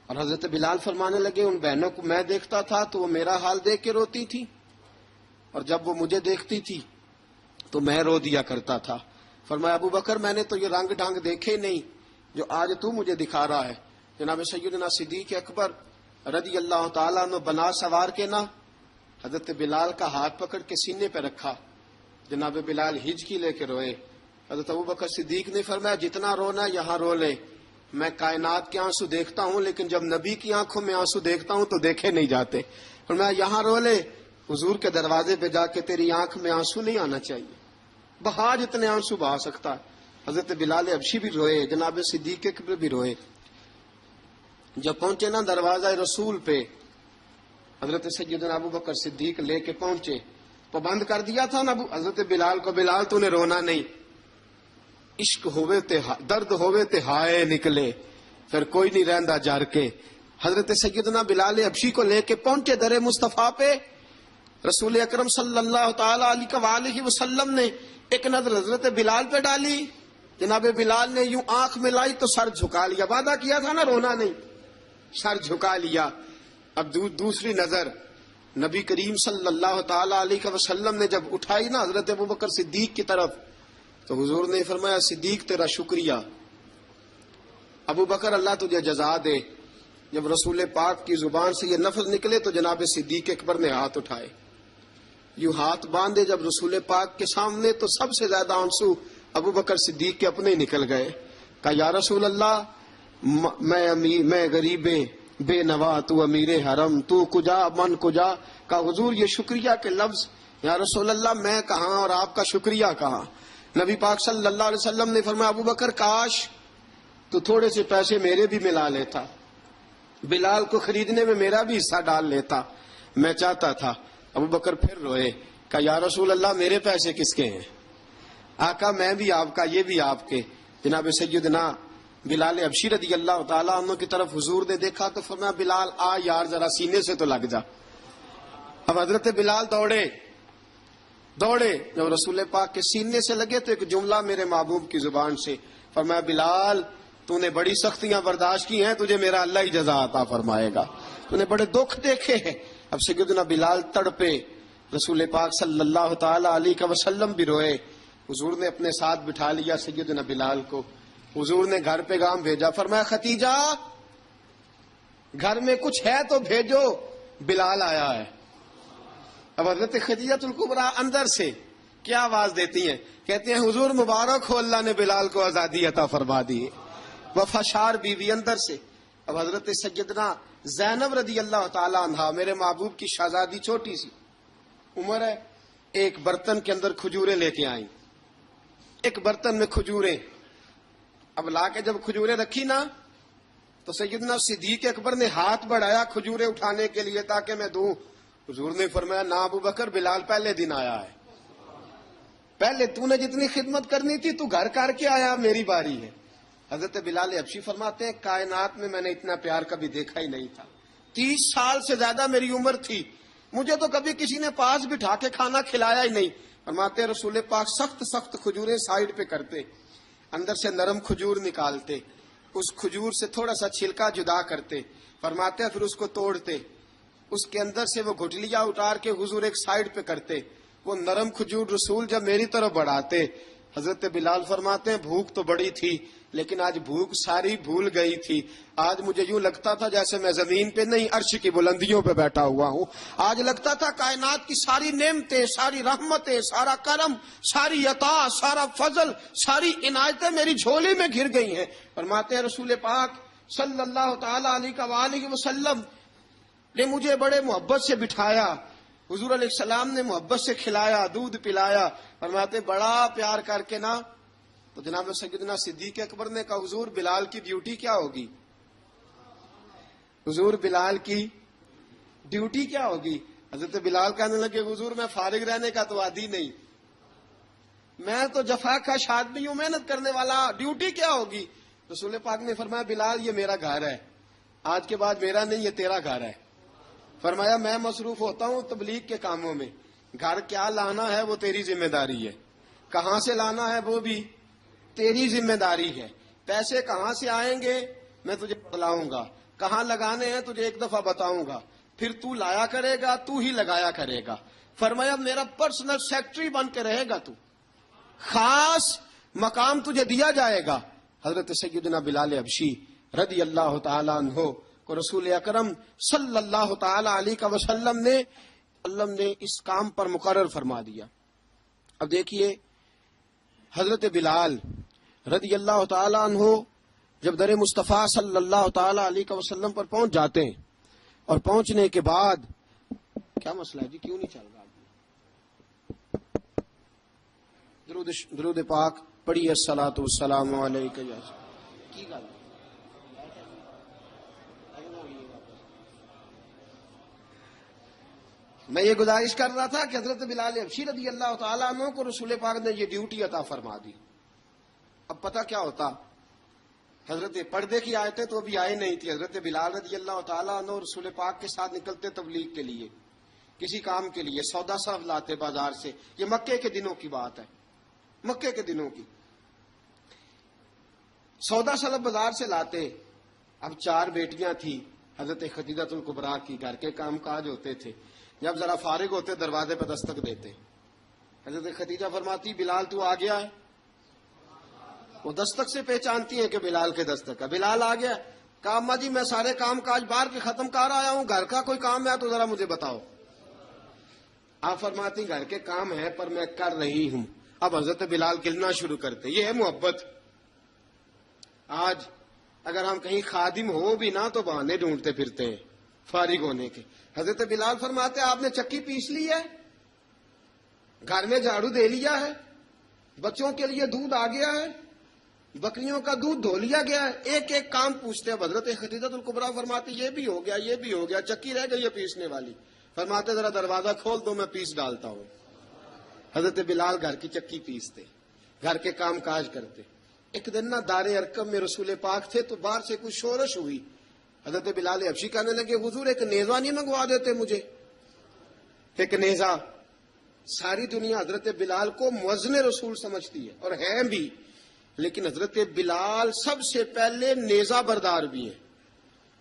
اور حضرت بلال فرمانے لگے ان بہنوں کو میں دیکھتا تھا تو وہ میرا حال دیکھ کے روتی تھی، اور جب وہ مجھے دیکھتی تھی تو میں رو دیا کرتا تھا. فرمایا ابو بکر میں نے تو یہ رنگ ڈھنگ دیکھے نہیں جو آج تو مجھے دکھا رہا ہے. جناب سیدنا صدیق اکبر رضی اللہ تعالیٰ عنہ بنا سوار کے نہ حضرت بلال کا ہاتھ پکڑ کے سینے پہ رکھا. جناب بلال ہچکی لے کے روئے. حضرت ابو بکر صدیق نے فرمایا جتنا رونا یہاں رو لے، میں کائنات کے آنسو دیکھتا ہوں لیکن جب نبی کی آنکھوں میں آنسو دیکھتا ہوں تو دیکھے نہیں جاتے. فرمایا یہاں رو لے، حضور کے دروازے پہ جا کے تیری آنکھ میں آنسو نہیں آنا چاہیے، بہا جتنے آنسو بہا سکتا ہے. حضرت بلال حبشی بھی روئے، جناب صدیق اکبر بھی روئے. جب پہنچے نا دروازہ رسول پہ، حضرت سیدنا ابو بکر صدیق لے کے پہنچے. پابند کر دیا تھا نا حضرت بلال کو، بلال تو نے رونا نہیں، عشق ہوئے تے درد ہوئے تے ہائے نکلے، پھر کوئی نہیں رہندا جر کے. حضرت سیدنا بلال حبشی کو لے کے پہنچے در مصطفیٰ پہ. رسول اکرم صلی اللہ تعالی علیہ وسلم نے ایک نظر حضرت بلال پہ ڈالی. جناب بلال نے یوں آنکھ ملائی تو سر جھکا لیا. وعدہ کیا تھا نا رونا نہیں، سر جھکا لیا. اب دوسری نظر نبی کریم صلی اللہ تعالی علیہ وسلم نے جب اٹھائی نا حضرت ابوبکر صدیق کی طرف، تو حضور نے فرمایا صدیق تیرا شکریہ، ابو بکر اللہ تجھے جزا دے. جب رسول پاک کی زبان سے یہ لفظ نکلے تو جناب صدیق اکبر نے ہاتھ اٹھائے، یوں ہاتھ باندھے جب رسول پاک کے سامنے، تو سب سے زیادہ آنسو ابو بکر صدیق کے اپنے نکل گئے. کہا یا رسول اللہ میں غریب بے نوا، تو امیر حرم، تو کجا من کجا. کہا حضور یہ شکریہ کے لفظ، یا رسول اللہ میں کہاں اور آپ کا شکریہ کہاں. نبی پاک صلی اللہ علیہ وسلم نے فرمایا ابو بکر کاش تو تھوڑے سے پیسے میرے بھی ملا لیتا، بلال کو خریدنے میں میرا بھی حصہ ڈال لیتا، میں چاہتا تھا. ابو بکر پھر روئے. کہا یا رسول اللہ میرے پیسے کس کے ہیں؟ آقا میں بھی آپ کا، یہ بھی آپ کے. جناب سیدنا بلال حبشی رضی اللہ تعالیٰ عنہ کی طرف حضور نے دیکھا تو فرمایا بلال آ یار ذرا سینے سے تو لگ جا. اب حضرت بلال دوڑے. جب رسول پاک کے سینے سے لگے تو ایک جملہ میرے محبوب کی زبان سے، فرمایا بلال تو نے بڑی سختیاں برداشت کی ہیں، تجھے میرا اللہ ہی جزا عطا فرمائے گا، تو نے بڑے دکھ دیکھے ہیں. اب سیدنا بلال تڑپے. رسول پاک صلی اللہ تعالی علیہ وسلم بھی روئے. حضور نے اپنے ساتھ بٹھا لیا سیدنا بلال کو. حضور نے گھر پیغام بھیجا، فرمایا ختیجہ گھر میں کچھ ہے تو بھیجو، بلال آیا ہے. اب حضرت خدیجہ الکبریٰ اندر سے کیا آواز دیتی ہیں؟ کہتے ہیں حضور مبارک ہو، اللہ نے بلال کو آزادی عطا فرما دی. وفاشار بیوی اندر سے. اب حضرت سیدنا زینب رضی اللہ تعالی عنہا، میرے محبوب کی شہزادی، چھوٹی سی عمر ہے، ایک برتن کے اندر کھجوریں لے کے آئیں. ایک برتن میں کھجوریں. اب لا کے جب کھجوریں رکھی نا تو سیدنا صدیق اکبر نے ہاتھ بڑھایا کھجوریں اٹھانے کے لیے تاکہ میں دوں. حضور نے فرمایا نہ ابو بکر، بلال پہلے دن آیا ہے. پہلے تو نے جتنی خدمت کرنی تھی تو گھر کر کے آیا، میری باری ہے۔ حضرت بلال حبشی فرماتے ہیں کائنات میں نے اتنا پیار کبھی دیکھا ہی نہیں تھا۔ 30 سال سے زیادہ میری عمر تھی، مجھے تو کبھی کسی نے پاس بٹھا کے کھانا کھلایا ہی نہیں۔ فرماتے ہیں رسول پاک سخت سخت کھجوریں سائڈ پہ کرتے، اندر سے نرم کھجور نکالتے، اس کھجور سے تھوڑا سا چھلکا جدا کرتے، فرماتے ہیں پھر اس کو توڑتے، اس کے اندر سے وہ گھٹلیاں اتار کے حضور ایک سائڈ پہ کرتے، وہ نرم کھجور رسول جب میری طرف بڑھاتے، حضرت بلال فرماتے ہیں بھوک تو بڑی تھی لیکن آج بھوک ساری بھول گئی تھی۔ آج مجھے یوں لگتا تھا جیسے میں زمین پہ نہیں عرش کی بلندیوں پہ بیٹھا ہوا ہوں۔ آج لگتا تھا کائنات کی ساری نعمتیں، ساری رحمتیں، سارا کرم، ساری عطا، سارا فضل، ساری عنایتیں میری جھولی میں گر گئی ہیں۔ فرماتے ہیں رسول پاک صلی اللہ تعالی علیہ وسلم نے مجھے بڑے محبت سے بٹھایا، حضور علیہ السلام نے محبت سے کھلایا، دودھ پلایا۔ فرماتے بڑا پیار کر کے نا، تو جناب سیدنا صدیق اکبر نے کہا حضور بلال کی ڈیوٹی کیا ہوگی؟ حضور بلال کی ڈیوٹی کیا ہوگی؟ حضرت بلال کہنے لگے حضور میں فارغ رہنے کا تو عادی نہیں، میں تو جفا کا آدمی ہوں، محنت کرنے والا، ڈیوٹی کیا ہوگی؟ رسول پاک نے فرمایا بلال یہ میرا گھر ہے، آج کے بعد میرا نہیں، یہ تیرا گھر ہے۔ فرمایا میں مصروف ہوتا ہوں تبلیغ کے کاموں میں، گھر کیا لانا ہے وہ تیری ذمہ داری ہے، کہاں سے لانا ہے وہ بھی تیری ذمہ داری ہے، پیسے کہاں سے آئیں گے میں تجھے بتلاؤں گا، کہاں لگانے ہیں تجھے ایک دفعہ بتاؤں گا، پھر تو لایا کرے گا، تو ہی لگایا کرے گا۔ فرمایا میرا پرسنل سیکرٹری بن کے رہے گا، تو خاص مقام تجھے دیا جائے گا۔ حضرت سیدنا بلال حبشی رضی اللہ تعالی عنہ کو رسول اکرم صلی اللہ تعالی علیہ وسلم نے اس کام پر مقرر فرما دیا۔ اب دیکھیے حضرت بلال رضی اللہ تعالی عنہ جب در مصطفیٰ صلی اللہ تعالی علیہ وسلم پر پہنچ جاتے ہیں، اور پہنچنے کے بعد کیا مسئلہ ہے جی، کیوں نہیں چل رہا؟ درود پاک پڑھیے الصلاۃ والسلام علیک یا کی گل میں یہ گزارش کر رہا تھا کہ حضرت بلال حبشی رضی اللہ تعالیٰ عنہ کو رسول پاک نے یہ ڈیوٹی عطا فرما دی۔ اب پتہ کیا ہوتا، حضرت پردے کی آیتیں تو ابھی آئے نہیں تھی، حضرت بلال رضی اللہ تعالیٰ عنہ رسول پاک کے ساتھ نکلتے تبلیغ کے لیے، کسی کام کے لیے، سودا صاحب لاتے بازار سے، یہ مکے کے دنوں کی بات ہے، مکے کے دنوں کی سودا صاحب بازار سے لاتے۔ اب 4 بیٹیاں تھیں حضرت خدیجہ الکبریٰ کی، گھر کے کام کاج ہوتے تھے، جب ذرا فارغ ہوتے دروازے پہ دستک دیتے، حضرت خدیجہ فرماتی بلال تو آ گیا ہے، وہ دستک سے پہچانتی ہیں کہ بلال کے دستک ہے، بلال آ گیا، کہا اماں جی میں سارے کام کاج باہر کے ختم کر آیا ہوں، گھر کا کوئی کام ہے تو ذرا مجھے بتاؤ۔ آپ فرماتی گھر کے کام ہے پر میں کر رہی ہوں۔ اب حضرت بلال گلنا شروع کرتے، یہ ہے محبت۔ آج اگر ہم کہیں خادم ہو بھی نہ تو بہانے ڈھونڈتے پھرتے ہیں فارغ ہونے کے۔ حضرت بلال فرماتے آپ نے چکی پیس لی ہے، گھر میں جھاڑو دے لیا ہے، بچوں کے لیے دودھ آ گیا ہے، بکریوں کا دودھ دھو لیا گیا ہے، ایک ایک کام پوچھتے ہیں۔ حضرت خدیجہ الکبریٰ فرماتے یہ بھی ہو گیا، یہ بھی ہو گیا، چکی رہ گئی ہے پیسنے والی۔ فرماتے ذرا دروازہ کھول دو میں پیس ڈالتا ہوں۔ حضرت بلال گھر کی چکی پیستے، گھر کے کام کاج کرتے۔ ایک دن نہ دار ارقم میں رسول پاک تھے تو باہر سے کچھ شورش ہوئی، حضرت بلال حبشی کہنے لگے حضور ایک نیزہ نہیں منگوا دیتے مجھے؟ ایک نیزہ۔ ساری دنیا حضرت بلال کو مؤذن رسول سمجھتی ہے اور ہیں بھی، لیکن حضرت بلال سب سے پہلے نیزہ بردار بھی ہیں۔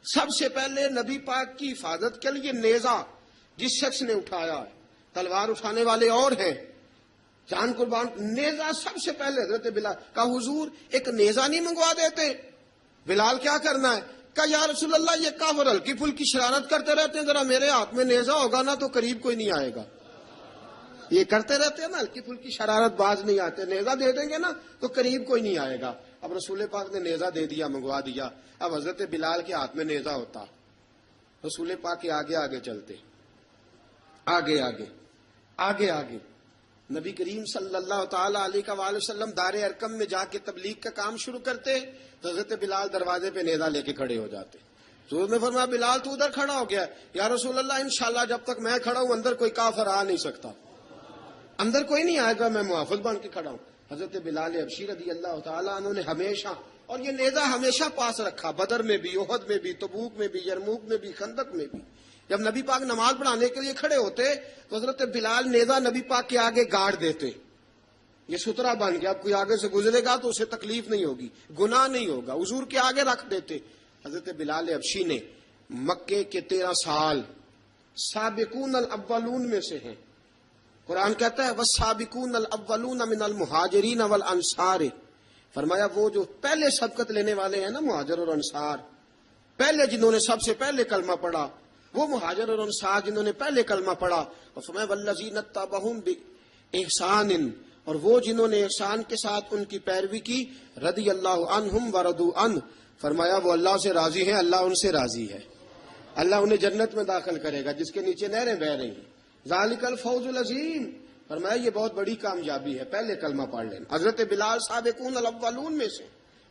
سب سے پہلے نبی پاک کی حفاظت کے لیے نیزہ جس شخص نے اٹھایا ہے، تلوار اٹھانے والے اور ہیں، جان قربان، نیزہ سب سے پہلے حضرت بلال کہا حضور ایک نیزہ نہیں منگوا دیتے؟ بلال کیا کرنا ہے؟ کہا یا رسول اللہ یہ کافر ہلکی پھلکی شرارت کرتے رہتے ہیں، ذرا میرے ہاتھ میں نیزہ ہوگا نا تو قریب کوئی نہیں آئے گا۔ یہ کرتے رہتے ہیں نا ہلکی پھلکی شرارت، باز نہیں آتے، نیزہ دے دیں گے نا تو قریب کوئی نہیں آئے گا۔ اب رسول پاک نے نیزہ دے دیا، منگوا دیا۔ اب حضرت بلال کے ہاتھ میں نیزہ ہوتا، رسول پاک کے آگے آگے چلتے، آگے آگے آگے آگے نبی کریم صلی اللہ تعالی علیہ وآلہ وسلم دار ارقم میں جا کے تبلیغ کا کام شروع کرتے تو حضرت بلال دروازے پہ نیزہ لے کے کھڑے ہو جاتے۔ حضور نے فرمایا بلال تو ادھر کھڑا ہو گیا، یا رسول اللہ انشاءاللہ جب تک میں کھڑا ہوں اندر کوئی کافر آ نہیں سکتا۔ اندر کوئی نہیں آئے گا، میں محافظ بن کے کھڑا ہوں۔ حضرت بلال حبشی رضی اللہ تعالیٰ عنہ نے ہمیشہ، اور یہ نیزہ ہمیشہ پاس رکھا، بدر میں بھی، احد میں بھی، تبوک میں بھی، یرموک میں بھی، خندق میں بھی۔ جب نبی پاک نماز پڑھانے کے لیے کھڑے ہوتے تو حضرت بلال نیزہ نبی پاک کے آگے گاڑ دیتے، یہ سترا بن گیا، اب کوئی آگے سے گزرے گا تو اسے تکلیف نہیں ہوگی، گناہ نہیں ہوگا، حضور کے آگے رکھ دیتے۔ حضرت بلال حبشی نے مکے کے 13 سال سابقون الاولون میں سے ہیں۔ قرآن کہتا ہے والسابقون الاولون من المہاجرین والانصار، فرمایا وہ جو پہلے سبقت لینے والے ہیں نا، مہاجر اور انصار، پہلے جنہوں نے سب سے پہلے کلمہ پڑھا، وہ مہاجر اور انصار جنہوں نے پہلے کلمہ پڑھا۔ اور فرمایا والذین اتبعوہم باحسان، اور وہ جنہوں نے احسان کے ساتھ ان کی پیروی کی، رضی اللہ عنہم ورضوا عنہ، فرمایا وہ اللہ سے راضی ہیں، اللہ ان سے راضی ہے، اللہ انہیں جنت میں داخل کرے گا جس کے نیچے نہریں بہہ رہی ہیں۔ ذالک الفوز العظیم، فرمایا یہ بہت بڑی کامیابی ہے پہلے کلمہ پڑھ لینا۔ حضرت بلال سابقون الاولون میں سے،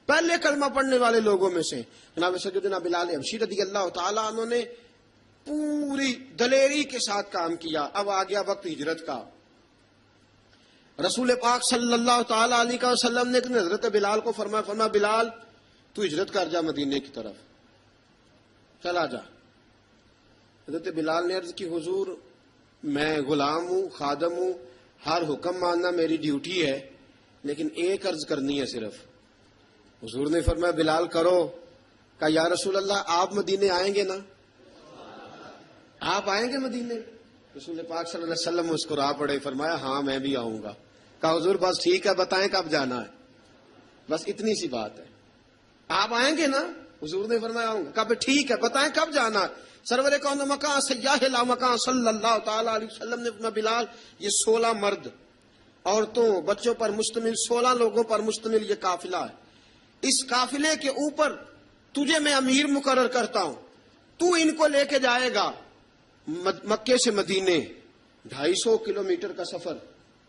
پہلے کلمہ پڑھنے والے لوگوں میں سے۔ جناب سیدنا بلال حبشی رضی اللہ تعالیٰ عنہ نے پوری دلیری کے ساتھ کام کیا۔ اب آ گیا وقت ہجرت کا۔ رسول پاک صلی اللہ تعالیٰ علیہ وسلم نے حضرت بلال کو فرمایا بلال تو ہجرت کر جا مدینے کی طرف، چلا جا۔ حضرت بلال نے عرض کی حضور میں غلام ہوں، خادم ہوں، ہر حکم ماننا میری ڈیوٹی ہے، لیکن ایک عرض کرنی ہے صرف۔ حضور نے فرمایا بلال کرو۔ کہا یا رسول اللہ آپ مدینے آئیں گے نا؟ آپ آئیں گے مدینے؟ رسول پاک صلی اللہ علیہ وسلم مسکرا پڑے، فرمایا ہاں میں بھی آؤں گا۔ کہا حضور بس ٹھیک ہے، بتائیں کب جانا ہے، بس اتنی سی بات ہے، آپ آئیں گے نا؟ حضور نے فرمایا آؤں گا۔ کہا ٹھیک ہے، بتائیں کب جانا ہے۔ سرور کون مکان سیاح لا مکان صلی اللہ تعالیٰ علیہ وسلم نے فرمایا بلال یہ 16 مرد، عورتوں، بچوں پر مشتمل، 16 لوگوں پر مشتمل یہ قافلہ ہے، اس قافلے کے اوپر تجھے میں امیر مقرر کرتا ہوں، تو ان کو لے کے جائے گا مکے سے مدینے، 250 کلومیٹر کا سفر،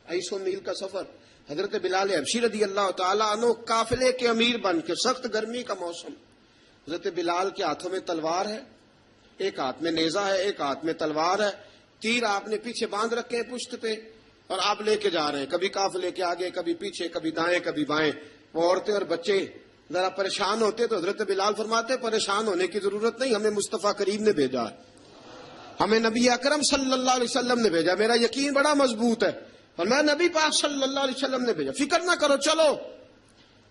250 میل کا سفر۔ حضرت بلال حبشی رضی اللہ تعالیٰ عنہ قافلے کے امیر بن کے، سخت گرمی کا موسم، حضرت بلال کے ہاتھوں میں تلوار ہے، ایک ہاتھ میں نیزہ ہے، ایک ہاتھ میں تلوار ہے، تیر آپ نے پیچھے باندھ رکھے ہیں پشت پہ، اور آپ لے کے جا رہے ہیں، کبھی قافلے کے آگے، کبھی پیچھے، کبھی دائیں کبھی بائیں۔ وہ عورتیں اور بچے ذرا پریشان ہوتے تو حضرت بلال فرماتے پریشان ہونے کی ضرورت نہیں، ہمیں مصطفیٰ کریم نے بھیجا ہے، ہمیں نبی اکرم صلی اللہ علیہ وسلم نے بھیجا، میرا یقین بڑا مضبوط ہے، اور میں نبی پاک صلی اللہ علیہ وسلم نے بھیجا، فکر نہ کرو چلو۔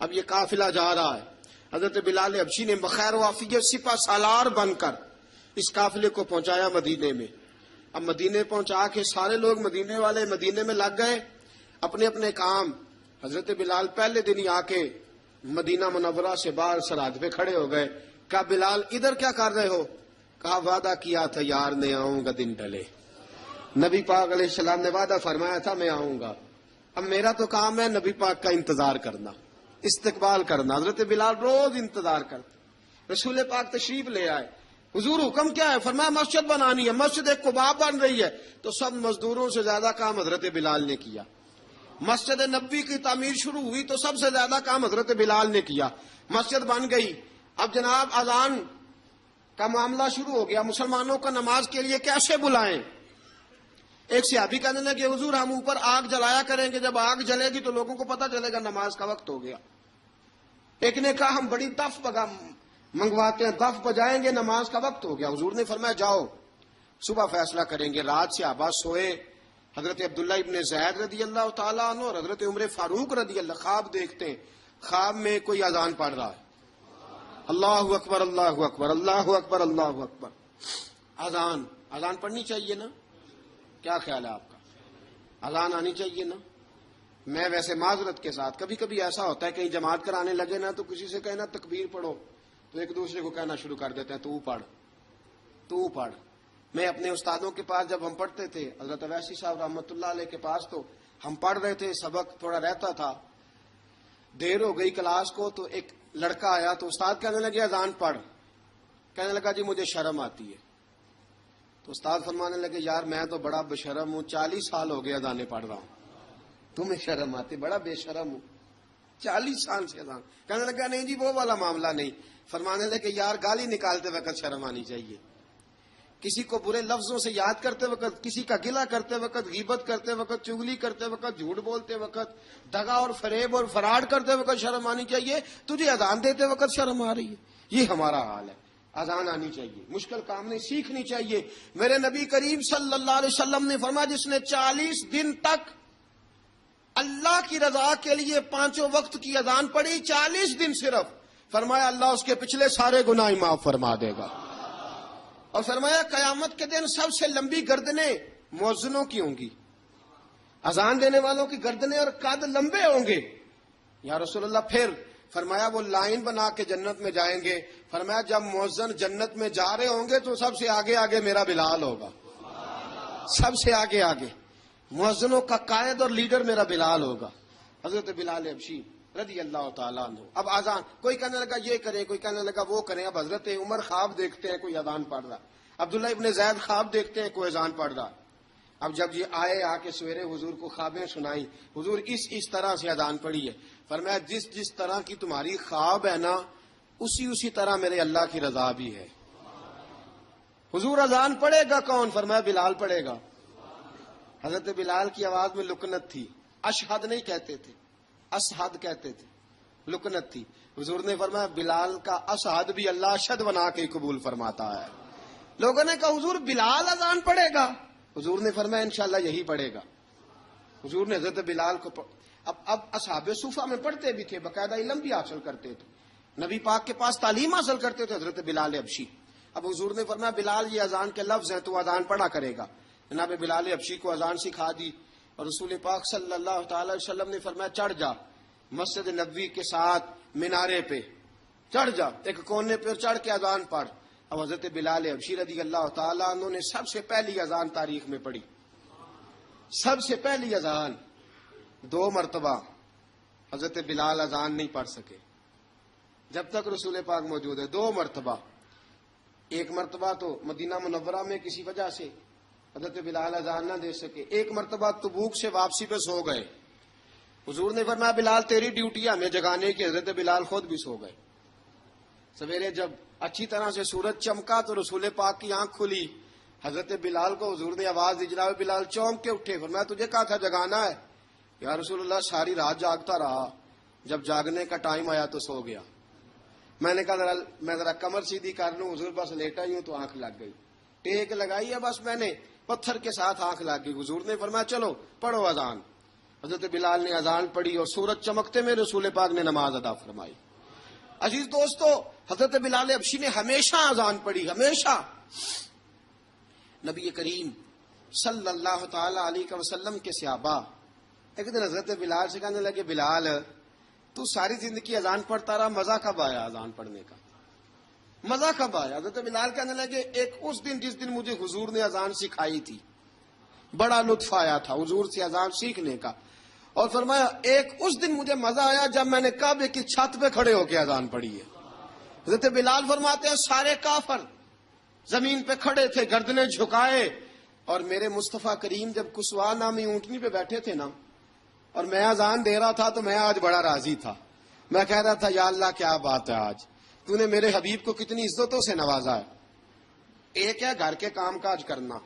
اب یہ قافلہ جا رہا ہے، حضرت بلال حبشی نے بخیر و عافیت سپہ سالار بن کر اس قافلے کو پہنچایا مدینے میں۔ اب مدینے پہنچا کے سارے لوگ مدینے والے مدینے میں لگ گئے اپنے اپنے کام۔ حضرت بلال پہلے دن ہی آ کے مدینہ منورہ سے باہر سرحد پہ کھڑے ہو گئے۔ کہا بلال ادھر کیا کر رہے ہو؟ کہا وعدہ کیا تھا یار نے آؤں گا دن ڈلے، نبی پاک علیہ السلام نے وعدہ فرمایا تھا میں آؤں گا، اب میرا تو کام ہے نبی پاک کا انتظار کرنا، استقبال کرنا۔ حضرت بلال روز انتظار کرتے، رسول پاک تشریف لے آئے، حضور حکم کیا ہے؟ فرمایا مسجد بنانی ہے، مسجد ایک قباء بن رہی ہے، تو سب مزدوروں سے زیادہ کام حضرت بلال نے کیا۔ مسجد نبوی کی تعمیر شروع ہوئی تو سب سے زیادہ کام حضرت بلال نے کیا، مسجد بن گئی۔ اب جناب اذان کا معاملہ شروع ہو گیا، مسلمانوں کو نماز کے لیے کیسے بلائیں؟ ایک صحابی کہنے لگے حضور ہم اوپر آگ جلایا کریں گے، جب آگ جلے گی تو لوگوں کو پتہ چلے گا نماز کا وقت ہو گیا۔ ایک نے کہا ہم بڑی دف منگواتے ہیں، دف بجائیں گے، نماز کا وقت ہو گیا۔ حضور نے فرمایا جاؤ صبح فیصلہ کریں گے۔ رات سے صحابہ سوئے، حضرت عبداللہ ابن زید رضی اللہ تعالیٰ عنہ اور حضرت عمر فاروق رضی اللہ خواب دیکھتے ہیں، خواب میں کوئی اذان پڑھ رہا ہے، اللہ اکبر اللہ اکبر اللہ اکبر اللہ اکبر۔ اذان پڑھنی چاہیے نا؟ کیا خیال ہے آپ کا؟ اذان آنی چاہیے نا؟ میں ویسے معذرت کے ساتھ کبھی کبھی ایسا ہوتا ہے کہیں جماعت کرانے لگے نا تو کسی سے کہنا تکبیر پڑھو تو ایک دوسرے کو کہنا شروع کر دیتے ہیں تو پڑھ۔ میں اپنے استادوں کے پاس جب ہم پڑھتے تھے، حضرت اویسی صاحب رحمۃ اللہ علیہ کے پاس، تو ہم پڑھ رہے تھے، سبق تھوڑا رہتا تھا، دیر ہو گئی کلاس کو تو ایک لڑکا آیا تو استاد کہنے لگے اذان پڑھ، کہنے لگا جی مجھے شرم آتی ہے، تو استاد فرمانے لگے یار میں تو بڑا بشرم ہوں، 40 سال ہو گئے اذانیں پڑھ رہا ہوں، تمہیں شرم آتی؟ بڑا بے شرم ہوں، 40 سال سے اذان۔ کہنے لگا نہیں جی وہ والا معاملہ نہیں، فرمانے لگے یار گالی نکالتے وقت شرم آنی چاہیے، کسی کو برے لفظوں سے یاد کرتے وقت، کسی کا گلہ کرتے وقت، غیبت کرتے وقت، چغلی کرتے وقت، جھوٹ بولتے وقت، دغا اور فریب اور فراڈ کرتے وقت شرم آنی چاہیے. تجھے اذان دیتے وقت شرم آ رہی ہے. یہ ہمارا حال ہے. اذان آنی چاہیے، مشکل کام نہیں، سیکھنی چاہیے. میرے نبی کریم صلی اللہ علیہ وسلم نے فرمایا جس نے 40 دن تک اللہ کی رضا کے لیے 5 وقت کی اذان پڑھی، 40 دن صرف، فرمایا اللہ اس کے پچھلے سارے گناہ معاف فرما دے گا. اور فرمایا قیامت کے دن سب سے لمبی گردنیں مؤذنوں کی ہوں گی، اذان دینے والوں کی گردنیں اور قد لمبے ہوں گے. یا رسول اللہ پھر؟ فرمایا وہ لائن بنا کے جنت میں جائیں گے. فرمایا جب مؤذن جنت میں جا رہے ہوں گے تو سب سے آگے آگے میرا بلال ہوگا، سب سے آگے آگے مؤذنوں کا قائد اور لیڈر میرا بلال ہوگا، حضرت بلال حبشی رضی اللہ تعالیٰ عنہ. اب اذان کوئی کہنے لگا یہ کریں، کوئی کہنے لگا وہ کریں. اب حضرت عمر خواب دیکھتے ہیں کوئی اذان پڑھ رہا، عبداللہ ابن زید خواب دیکھتے ہیں کوئی اذان پڑھ رہا. اب جب یہ آئے آ کے سویرے حضور کو خوابیں سنائی، حضور اس طرح سے اذان پڑھی ہے. فرمایا جس طرح کی تمہاری خواب ہے نا اسی طرح میرے اللہ کی رضا بھی ہے. حضور اذان پڑھے گا کون؟ فرمایا بلال پڑھے گا. حضرت بلال کی آواز میں لکنت تھی، اشہد نہیں کہتے تھے، اشہد کہتے تھے، لکنت تھی. حضور نے فرمایا بلال کا اشہد بھی اللہ اشہد بنا کے قبول فرماتا ہے. لوگوں نے کہا حضور بلال اذان پڑھے گا؟ حضور نے فرمایا انشاءاللہ یہی پڑھے گا. حضور نے حضرت بلال کو اب اصحاب صوفہ میں پڑھتے بھی تھے، باقاعدہ علم بھی حاصل کرتے تھے، نبی پاک کے پاس تعلیم حاصل کرتے تھے حضرت بلال حبشی. اب حضور نے فرمایا بلال یہ اذان کے لفظ ہیں تو اذان پڑھا کرے گا. جناب بلال حبشی کو اذان سکھا دی اور رسول پاک صلی اللہ تعالی علیہ وسلم نے فرمایا چڑھ جا مسجد نبوی کے ساتھ مینارے پہ، چڑھ جا ایک کونے پہ اور چڑھ کے اذان پڑھ. اب حضرت بلال حبشی رضی اللہ تعالیٰ عنہ نے سب سے پہلی اذان تاریخ میں پڑھی، سب سے پہلی اذان. 2 مرتبہ حضرت بلال اذان نہیں پڑھ سکے جب تک رسول پاک موجود ہے. 2 مرتبہ، ایک مرتبہ تو مدینہ منورہ میں کسی وجہ سے حضرت بلال اذان نہ دے سکے، ایک مرتبہ تبوک سے واپسی پہ سو گئے. حضور نے فرمایا بلال تیری ڈیوٹی ہمیں جگانے کی. حضرت بلال خود بھی سو گئے. سویرے جب اچھی طرح سے سورج چمکا تو رسول پاک کی آنکھ کھلی. حضرت بلال کو حضور نے آواز دی، جناب بلال چونک کے اٹھے. فرمایا تجھے کہا تھا جگانا ہے. یا رسول اللہ ساری رات جاگتا رہا، جب جاگنے کا ٹائم آیا تو سو گیا. میں نے کہا میں ذرا کمر سیدھی کر لوں. حضور بس لیٹا ہی ہوں تو آنکھ لگ گئی، ٹیک لگائی ہے بس میں نے، پتھر کے ساتھ آنکھ لگ گئی. حضور نے فرمایا چلو پڑھو اذان. حضرت بلال نے اذان پڑھی اور سورج چمکتے میں رسول پاک نے نماز ادا فرمائی. عزیز دوستو حضرت بلال حبشی نے ہمیشہ اذان پڑھی، ہمیشہ. نبی کریم صلی اللہ تعالی علیہ وسلم کے صحابہ ایک دن حضرت بلال سے کہنے لگے بلال تو ساری زندگی اذان پڑھتا رہا، مزہ کب آیا اذان پڑھنے کا؟ مزہ کب آیا؟ حضرت بلال کہنے لگے ایک اس دن جس دن مجھے حضور نے اذان سکھائی تھی، بڑا لطف آیا تھا حضور سے اذان سیکھنے کا. اور فرمایا ایک اس دن مجھے مزہ آیا جب میں نے کعبے کی چھت پہ کھڑے ہو کے اذان پڑھی ہے. حضرت بلال فرماتے ہیں سارے کافر زمین پہ کھڑے تھے گردنیں جھکائے، اور میرے مصطفیٰ کریم جب کسوا نامی اونٹنی پہ بیٹھے تھے نا اور میں اذان دے رہا تھا تو میں آج بڑا راضی تھا. میں کہہ رہا تھا یا اللہ کیا بات ہے، آج تو نے میرے حبیب کو کتنی عزتوں سے نوازا ہے. ایک ہے گھر کے کام کاج کرنا،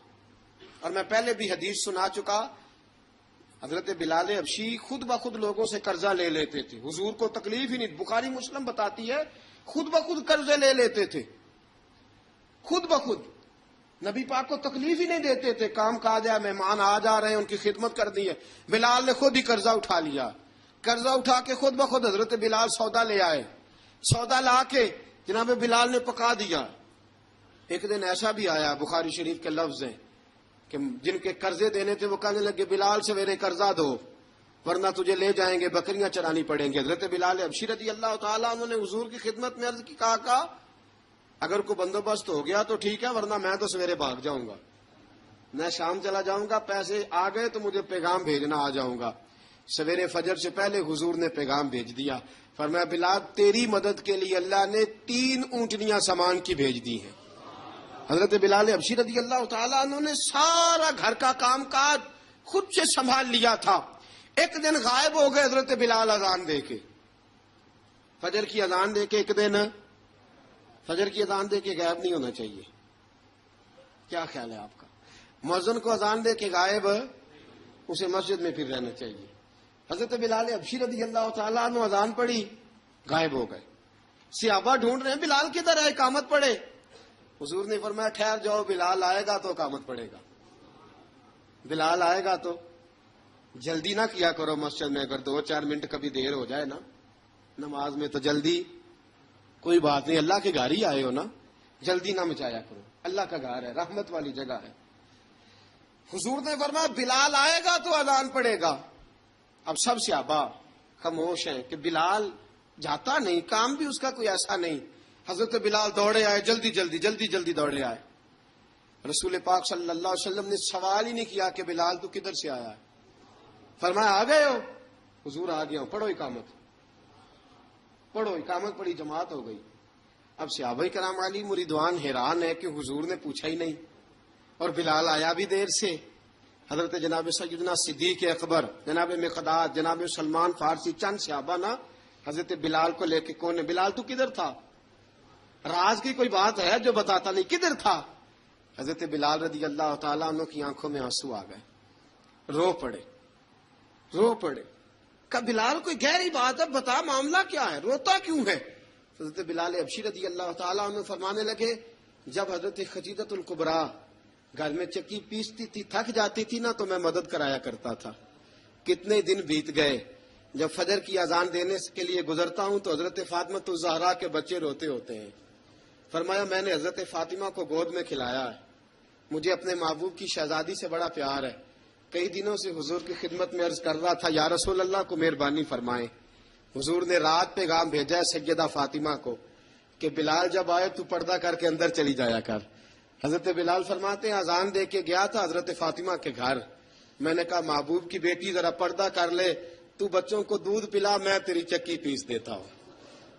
اور میں پہلے بھی حدیث سنا چکا، حضرت بلال حبشی خود بخود لوگوں سے قرضہ لے لیتے تھے، حضور کو تکلیف ہی نہیں. بخاری مسلم بتاتی ہے خود بخود قرضے لے لیتے تھے، خود بخود نبی پاک کو تکلیف ہی نہیں دیتے تھے. کام کاج ہے، مہمان آ جا رہے ہیں، ان کی خدمت کرنی ہے. بلال نے خود ہی قرضہ اٹھا لیا، قرضہ اٹھا کے خود بخود حضرت بلال سودا لے آئے، سودا لا کے جناب بلال نے پکا دیا. ایک دن ایسا بھی آیا بخاری شریف کے لفظ ہیں کہ جن کے قرضے دینے تھے وہ کہنے لگے بلال سویرے قرضہ دو ورنہ تجھے لے جائیں گے، بکریاں چرانی پڑیں گے. حضرت بلال حبشی رضی اللہ تعالیٰ انہوں نے حضور کی خدمت میں عرض کی، کہا اگر کوئی بندوبست ہو گیا تو ٹھیک ہے ورنہ میں تو سویرے بھاگ جاؤں گا، میں شام چلا جاؤں گا، پیسے آ گئے تو مجھے پیغام بھیجنا آ جاؤں گا. سویرے فجر سے پہلے حضور نے پیغام بھیج دیا. فرمایا بلال تیری مدد کے لیے اللہ نے 3 اونٹنیاں سامان کی بھیج دی ہیں. حضرت بلال حبشی رضی اللہ تعالیٰ انہوں نے سارا گھر کا کام کاج خود سے سنبھال لیا تھا. ایک دن غائب ہو گئے حضرت بلال اذان دے کے، فجر کی اذان دے کے. ایک دن فجر کی اذان دے کے غائب نہیں ہونا چاہیے. کیا خیال ہے آپ کا؟ مؤذن کو اذان دے کے غائب اسے مسجد میں پھر رہنا چاہیے. حضرت بلال حبشی رضی اللہ تعالیٰ عنہ اذان پڑھی, غائب ہو گئے. صحابہ ڈھونڈ رہے ہیں بلال کدھر ہے, اقامت پڑھے. حضور نے فرمایا ٹھہر جاؤ, بلال آئے گا تو اقامت پڑھے گا. بلال آئے گا تو جلدی نہ کیا کرو مسجد میں, اگر 2-4 منٹ کبھی دیر ہو جائے نا نماز میں تو جلدی کوئی بات نہیں, اللہ کے گھر ہی آئے ہو نا, جلدی نہ مچایا کرو, اللہ کا گھر ہے, رحمت والی جگہ ہے. حضور نے فرمایا بلال آئے گا تو اذان پڑے گا. اب سب صحابہ خاموش ہیں کہ بلال جاتا نہیں, کام بھی اس کا کوئی ایسا نہیں. حضرت بلال دوڑے آئے, جلدی جلدی جلدی جلدی دوڑے آئے. رسول پاک صلی اللہ علیہ وسلم نے سوال ہی نہیں کیا کہ بلال تو کدھر سے آیا ہے, فرمایا آ گئے ہو؟ حضور آ گیا ہوں, پڑھو اقامت. پڑھو اقامت پڑھی, جماعت ہو گئی. اب صحابہ کرام علی مریدوان حیران ہے کہ حضور نے پوچھا ہی نہیں اور بلال آیا بھی دیر سے. حضرت جناب سیدنا صدیق اکبر, جناب مقداد, جناب سلمان فارسی, چند صحابہ نا حضرت بلال کو لے کے کون ہے, بلال تو کدھر تھا؟ راز کی کوئی بات ہے جو بتاتا نہیں, کدھر تھا؟ حضرت بلال رضی اللہ تعالیٰ عنہ کی آنکھوں میں آنسو آ گئے, رو پڑے رو پڑے. کہ بلال کوئی گہری بات ہے, بتا معاملہ کیا ہے, روتا کیوں ہے؟ حضرت بلال حبشی رضی اللہ تعالیٰ عنہ فرمانے لگے جب حضرت خدیجۃ الکبریٰ گھر میں چکی پیستی تھی, تھک جاتی تھی نا تو میں مدد کرایا کرتا تھا. کتنے دن بیت گئے, جب فجر کی اذان دینے کے لیے گزرتا ہوں تو حضرت فاطمہ الزہرا کے بچے روتے ہوتے ہیں. فرمایا میں نے حضرت فاطمہ کو گود میں کھلایا ہے, مجھے اپنے محبوب کی شہزادی سے بڑا پیار ہے. کئی دنوں سے حضور کی خدمت میں عرض کر رہا تھا یا رسول اللہ کو مہربانی فرمائیں. حضور نے رات پیغام بھیجا ہے سیدہ فاطمہ کو کہ بلال جب آئے تو پردہ کر کے اندر چلی جایا کر. حضرت بلال فرماتے ہیں اذان دے کے گیا تھا حضرت فاطمہ کے گھر, میں نے کہا محبوب کی بیٹی ذرا پردہ کر لے, تو بچوں کو دودھ پلا, میں تیری چکی پیس دیتا ہوں.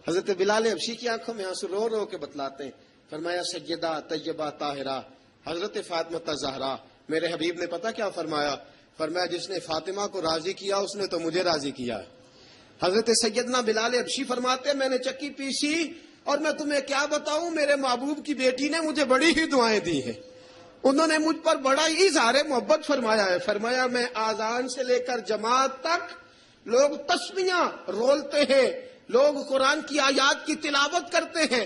حضرت بلال حبشی کی آنکھوں میں آنسو رو رو کے بتلاتے ہیں. فرمایا سیدہ طیبہ طاہرہ حضرت فاطمہ الزہرا, میرے حبیب نے پتہ کیا فرمایا؟ فرمایا جس نے فاطمہ کو راضی کیا اس نے تو مجھے راضی کیا ہے. حضرت سیدنا بلال حبشی فرماتے ہیں میں نے چکی پیسی اور میں تمہیں کیا بتاؤں, میرے محبوب کی بیٹی نے مجھے بڑی ہی دعائیں دی ہیں, انہوں نے مجھ پر بڑا ہی اظہار محبت فرمایا ہے. فرمایا میں آذان سے لے کر جماعت تک لوگ تسمیاں رولتے ہیں, لوگ قرآن کی آیات کی تلاوت کرتے ہیں,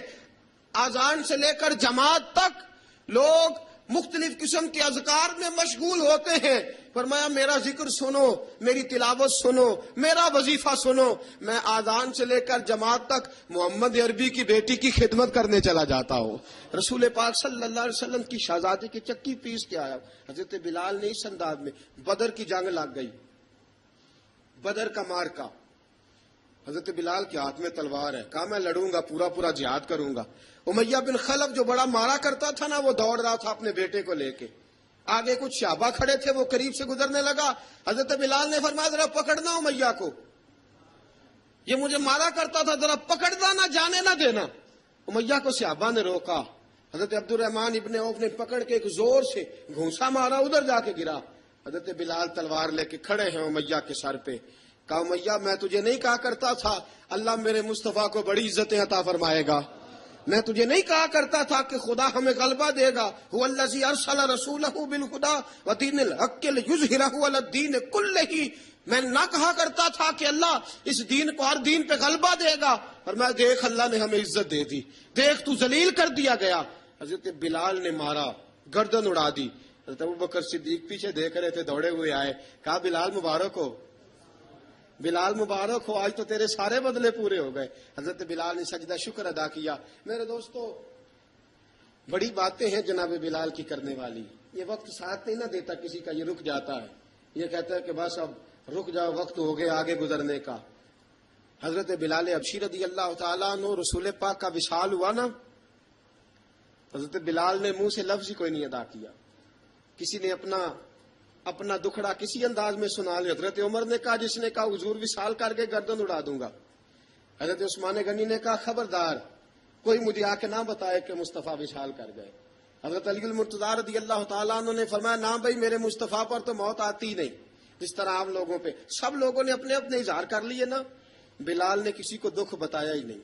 آذان سے لے کر جماعت تک لوگ مختلف قسم کے اذکار میں مشغول ہوتے ہیں. فرمایا میرا ذکر سنو, میری تلاوت سنو, میرا وظیفہ سنو, میں آذان سے لے کر جماعت تک محمد عربی کی بیٹی کی خدمت کرنے چلا جاتا ہوں. رسول پاک صلی اللہ علیہ وسلم کی شہزادی کی چکی پیس کے آیا. حضرت بلال نے اس انداز میں, بدر کی جنگ لگ گئی, بدر کا مارکا, حضرت بلال کے ہاتھ میں تلوار ہے, کہا میں لڑوں گا, پورا پورا جہاد کروں گا. امیہ بن خلف جو بڑا مارا کرتا تھا نا وہ دوڑ رہا تھا اپنے بیٹے کو لے کے, آگے کچھ صحابہ کھڑے تھے, وہ قریب سے گزرنے لگا. حضرت بلال نے فرمایا ذرا پکڑنا امیہ کو, یہ مجھے مارا کرتا تھا, ذرا پکڑنا, نہ جانے نہ دینا. امیہ کو صحابہ نے روکا. حضرت عبد الرحمن ابن عوف نے پکڑ کے ایک زور سے گھونسا مارا, ادھر جا کے گرا. حضرت بلال تلوار لے کے کھڑے ہیں امیہ کے سر پہ. کہا امیہ میں تجھے نہیں کہا کرتا تھا اللہ میرے مصطفیٰ کو بڑی عزتیں عطا فرمائے گا, میں تجھے نہیں کہا کرتا تھا کہ خدا ہمیں غلبہ دے گا, هو الذی ارسل رسولہ بالہدی ودین الحق لیظہرہ علی الدین کلہ, میں نہ کہا کرتا تھا کہ اللہ اس دین کو ہر دین پہ غلبہ دے گا, اور میں دیکھ اللہ نے ہمیں عزت دے دی, دیکھ تو ذلیل کر دیا گیا. حضرت بلال نے مارا, گردن اڑا دی. حضرت ابوبکر صدیق پیچھے دیکھ رہے تھے, دوڑے ہوئے آئے, کہا بلال مبارک ہو, بلال مبارک ہو, آج تو تیرے سارے بدلے پورے ہو گئے. حضرت بلال نے سجدہ شکر ادا کیا. میرے دوستو بڑی باتیں ہیں جناب بلال کی کرنے والی, یہ وقت ساتھ نہیں نہ دیتا کسی کا, یہ رک جاتا ہے, یہ کہتا ہے کہ بس اب رک جاؤ, وقت ہو گیا آگے گزرنے کا. حضرت بلال حبشی رضی اللہ تعالیٰ عنہ رسول پاک کا وصال ہوا نا, حضرت بلال نے منہ سے لفظ ہی کوئی نہیں ادا کیا. کسی نے اپنا دکھڑا کسی انداز میں سنا لیا. حضرت عمر نے کہا, جس نے کہا حضور وصال کر کے گردن اڑا دوں گا. حضرت عثمان غنی نے کہا خبردار کوئی مجھے آ کے نہ بتائے کہ مصطفیٰ وصال کر گئے. حضرت علی المرتضیٰ رضی اللہ تعالیٰ عنہ نے فرمایا نہ بھائی, میرے مصطفیٰ پر تو موت آتی نہیں جس طرح عام لوگوں پہ. سب لوگوں نے اپنے اپنے اظہار کر لیے نا, بلال نے کسی کو دکھ بتایا ہی نہیں.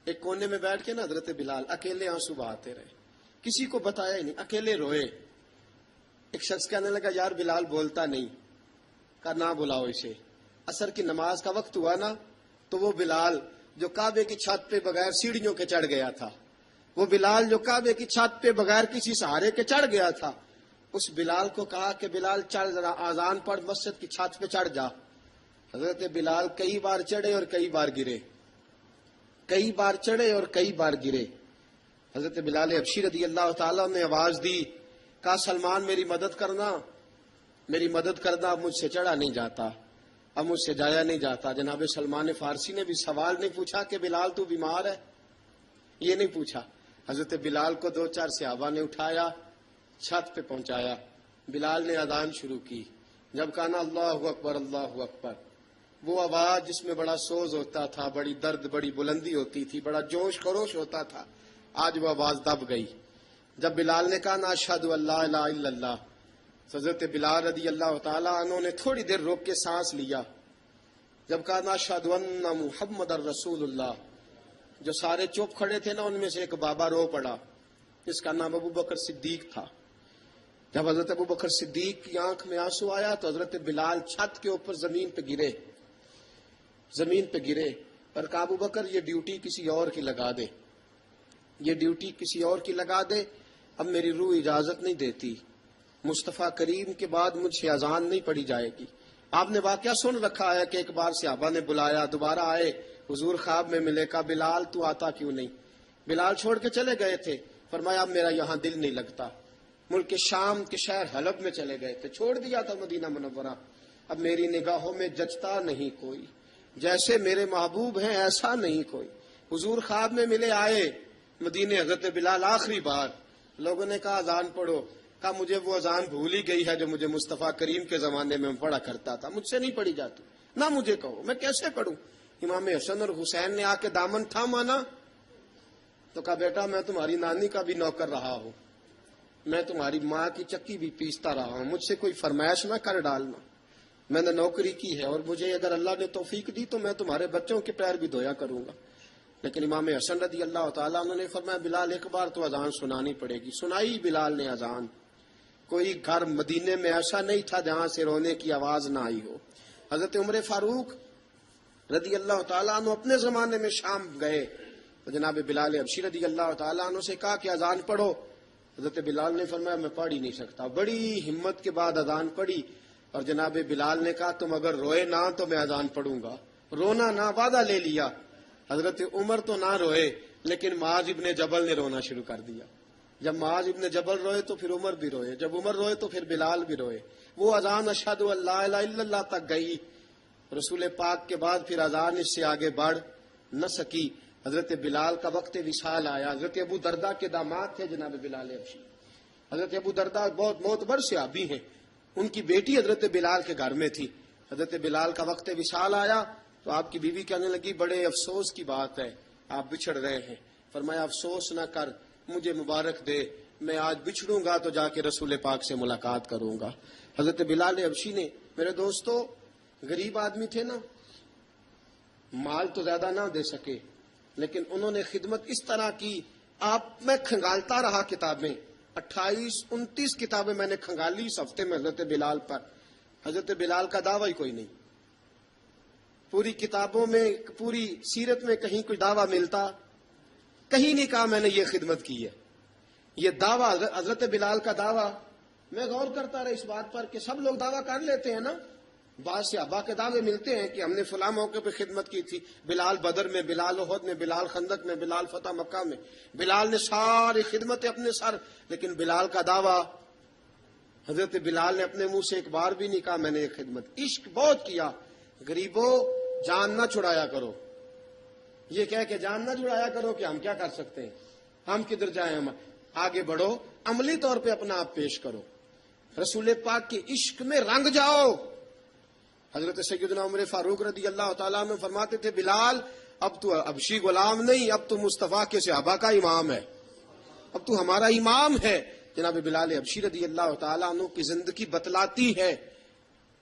ایک کونے میں بیٹھ کے نا حضرت بلال اکیلے آنسو بہاتے رہے. کسی کو بتایا ہی نہیں، اکیلے روئے۔ ایک شخص کہنے لگا یار بلال بولتا نہیں، کہا نہ بلاؤ اسے۔ عصر کی نماز کا وقت ہوا نا تو وہ بلال جو کعبے کی چھت پہ بغیر سیڑھیوں کے چڑھ گیا تھا، وہ بلال جو کعبے کی چھت پہ بغیر کسی سہارے کے چڑھ گیا تھا، اس بلال کو کہا کہ بلال چڑھ ذرا، آذان پڑھ، مسجد کی چھت پہ چڑھ جا۔ حضرت بلال کئی بار چڑھے اور کئی بار گرے، کئی بار چڑھے اور کئی بار گرے۔ حضرت بلال حبشی رضی اللہ تعالیٰ نے آواز دی، کہا سلمان میری مدد کرنا، میری مدد کرنا، اب مجھ سے چڑھا نہیں جاتا، اب مجھ سے جایا نہیں جاتا۔ جناب سلمان فارسی نے بھی سوال نہیں پوچھا کہ بلال تو بیمار ہے، یہ نہیں پوچھا۔ حضرت بلال کو 2-4 صحابہ نے اٹھایا، چھت پہ پہنچایا، بلال نے اذان شروع کی۔ جب کہا نا اللہ اکبر اللہ اکبر، وہ آواز جس میں بڑا سوز ہوتا تھا، بڑی درد، بڑی بلندی ہوتی تھی، بڑا جوش خروش ہوتا تھا، آج وہ آواز دب گئی۔ جب بلال نے کہا نا اشہد ان لا الہ الا اللہ، حضرت بلال رضی اللہ تعالیٰ عنہ نے تھوڑی دیر روک کے سانس لیا۔ جب کہا نا اشہد ان محمد الرسول اللہ، جو سارے چپ کھڑے تھے نا ان میں سے ایک بابا رو پڑا، جس کا نام ابو بکر صدیق تھا۔ جب حضرت ابو بکر صدیق کی آنکھ میں آنسو آیا تو حضرت بلال چھت کے اوپر زمین پہ گرے، زمین پہ گرے، اور کہا ابو بکر یہ ڈیوٹی کسی اور کی لگا دے، یہ ڈیوٹی کسی اور کی لگا دے، اب میری روح اجازت نہیں دیتی، مصطفیٰ کریم کے بعد مجھ سے اذان نہیں پڑھی جائے گی۔ آپ نے واقعہ سن رکھا ہے کہ ایک بار صحابہ نے بلایا، دوبارہ آئے، حضور خواب میں ملے، کہا بلال تو آتا کیوں نہیں؟ بلال چھوڑ کے چلے گئے تھے، فرمایا اب میرا یہاں دل نہیں لگتا۔ ملک شام کے شہر حلب میں چلے گئے تھے، چھوڑ دیا تھا مدینہ منورہ، اب میری نگاہوں میں جچتا نہیں کوئی، جیسے میرے محبوب ہیں ایسا نہیں کوئی۔ حضور خواب میں ملے، آئے مدینے، حضرت بلال آخری بار، لوگوں نے کہا اذان پڑھو، کہا مجھے وہ اذان بھول ہی گئی ہے جو مجھے مصطفیٰ کریم کے زمانے میں پڑھا کرتا تھا، مجھ سے نہیں پڑھی جاتی، نہ مجھے کہو، میں کیسے پڑھوں؟ امام حسن اور حسین نے آ کے دامن تھاما نا تو کہا بیٹا میں تمہاری نانی کا بھی نوکر رہا ہوں، میں تمہاری ماں کی چکی بھی پیستا رہا ہوں، مجھ سے کوئی فرمائش نہ کر ڈالنا، میں نے نوکری کی ہے، اور مجھے اگر اللہ نے توفیق دی تو میں تمہارے بچوں کے پیر بھی دھویا کروں گا۔ لیکن امام حسن رضی اللہ تعالیٰ عنہ نے فرمایا بلال ایک بار تو اذان سنانی پڑے گی۔ سنائی بلال نے اذان۔ کوئی گھر مدینے میں ایسا نہیں تھا جہاں سے رونے کی آواز نہ آئی ہو۔ حضرت عمر فاروق رضی اللہ تعالیٰ عنہ اپنے زمانے میں شام گئے تو جناب بلال حبشی رضی اللہ تعالیٰ عنہ سے کہا کہ اذان پڑھو۔ حضرت بلال نے فرمایا میں پڑھ ہی نہیں سکتا، بڑی ہمت کے بعد اذان پڑھی، اور جناب بلال نے کہا تم اگر روئے نہ تو میں اذان پڑھوں گا، رونا نہ، وعدہ لے لیا۔ حضرت عمر تو نہ روئے لیکن معاذ ابن جبل نے رونا شروع کر دیا۔ جب معاذ ابن جبل روئے تو پھر عمر بھی روئے، جب عمر روئے تو پھر بلال بھی روئے۔ وہ اذان اشہد ان لا الہ الا اللہ تک گئی، رسول پاک کے بعد پھر اذان اس سے آگے بڑھ نہ سکی۔ حضرت بلال کا وقت وصال آیا۔ حضرت ابو درداء کے داماد تھے جناب بلال حبشی۔ حضرت ابو درداء بہت معتبر صحابی ہیں، ان کی بیٹی حضرت بلال کے گھر میں تھی۔ حضرت بلال کا وقت وصال آیا تو آپ کی بیوی کہنے لگی بڑے افسوس کی بات ہے، آپ بچھڑ رہے ہیں۔ فرمایا افسوس نہ کر، مجھے مبارک دے، میں آج بچھڑوں گا تو جا کے رسول پاک سے ملاقات کروں گا۔ حضرت بلال حبشی نے، میرے دوستو، غریب آدمی تھے نا، مال تو زیادہ نہ دے سکے، لیکن انہوں نے خدمت اس طرح کی، آپ میں کھنگالتا رہا کتابیں، 28-29 کتابیں میں نے کھنگالی اس ہفتے میں حضرت بلال پر۔ حضرت بلال کا دعویٰ ہی کوئی نہیں، پوری کتابوں میں، پوری سیرت میں کہیں کوئی دعویٰ ملتا؟ کہیں نہیں کہا میں نے یہ خدمت کی ہے۔ یہ دعویٰ حضرت بلال کا دعویٰ، میں غور کرتا رہا اس بات پر کہ سب لوگ دعویٰ کر لیتے ہیں نا، بعض صحابہ کے دعوے ملتے ہیں کہ ہم نے فلاں موقع پہ خدمت کی تھی، بلال بدر میں، بلال احد میں، بلال خندق میں، بلال فتح مکہ میں، بلال نے ساری خدمتیں اپنے سر، لیکن بلال کا دعویٰ، حضرت بلال نے اپنے منہ سے ایک بار بھی نہیں کہا میں نے یہ خدمت۔ عشق بہت کیا۔ غریبوں جان نہ چھڑایا کرو، یہ کہہ کہ جان نہ چھڑایا کرو کہ ہم کیا کر سکتے ہیں، ہم کدھر جائیں، ہم آگے بڑھو، عملی طور پہ اپنا آپ پیش کرو، رسول پاک کے عشق میں رنگ جاؤ۔ حضرت سیدنا عمر فاروق رضی اللہ تعالیٰ عنہ فرماتے تھے بلال اب تو حبشی غلام نہیں، اب تو مصطفیٰ کے صحابہ کا امام ہے، اب تو ہمارا امام ہے۔ جناب بلال حبشی رضی اللہ تعالیٰ عنہ کی زندگی بتلاتی ہے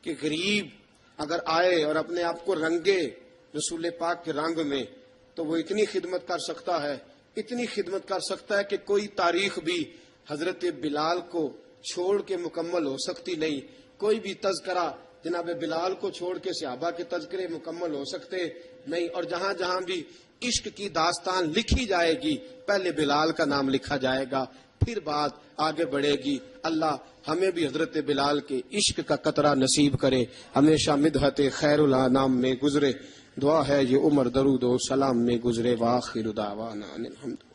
کہ غریب اگر آئے اور اپنے آپ کو رنگے رسول پاک کے رنگ میں تو وہ اتنی خدمت کر سکتا ہے، اتنی خدمت کر سکتا ہے کہ کوئی تاریخ بھی حضرت بلال کو چھوڑ کے مکمل ہو سکتی نہیں، کوئی بھی تذکرہ جناب بلال کو چھوڑ کے صحابہ کے تذکرے مکمل ہو سکتے نہیں، اور جہاں جہاں بھی عشق کی داستان لکھی جائے گی پہلے بلال کا نام لکھا جائے گا، پھر بات آگے بڑھے گی۔ اللہ ہمیں بھی حضرت بلال کے عشق کا قطرہ نصیب کرے، ہمیشہ مدحت خیر الانام میں گزرے۔ دعا ہے یہ عمر درود و سلام میں گزرے۔ وآخر دعوانا ان الحمد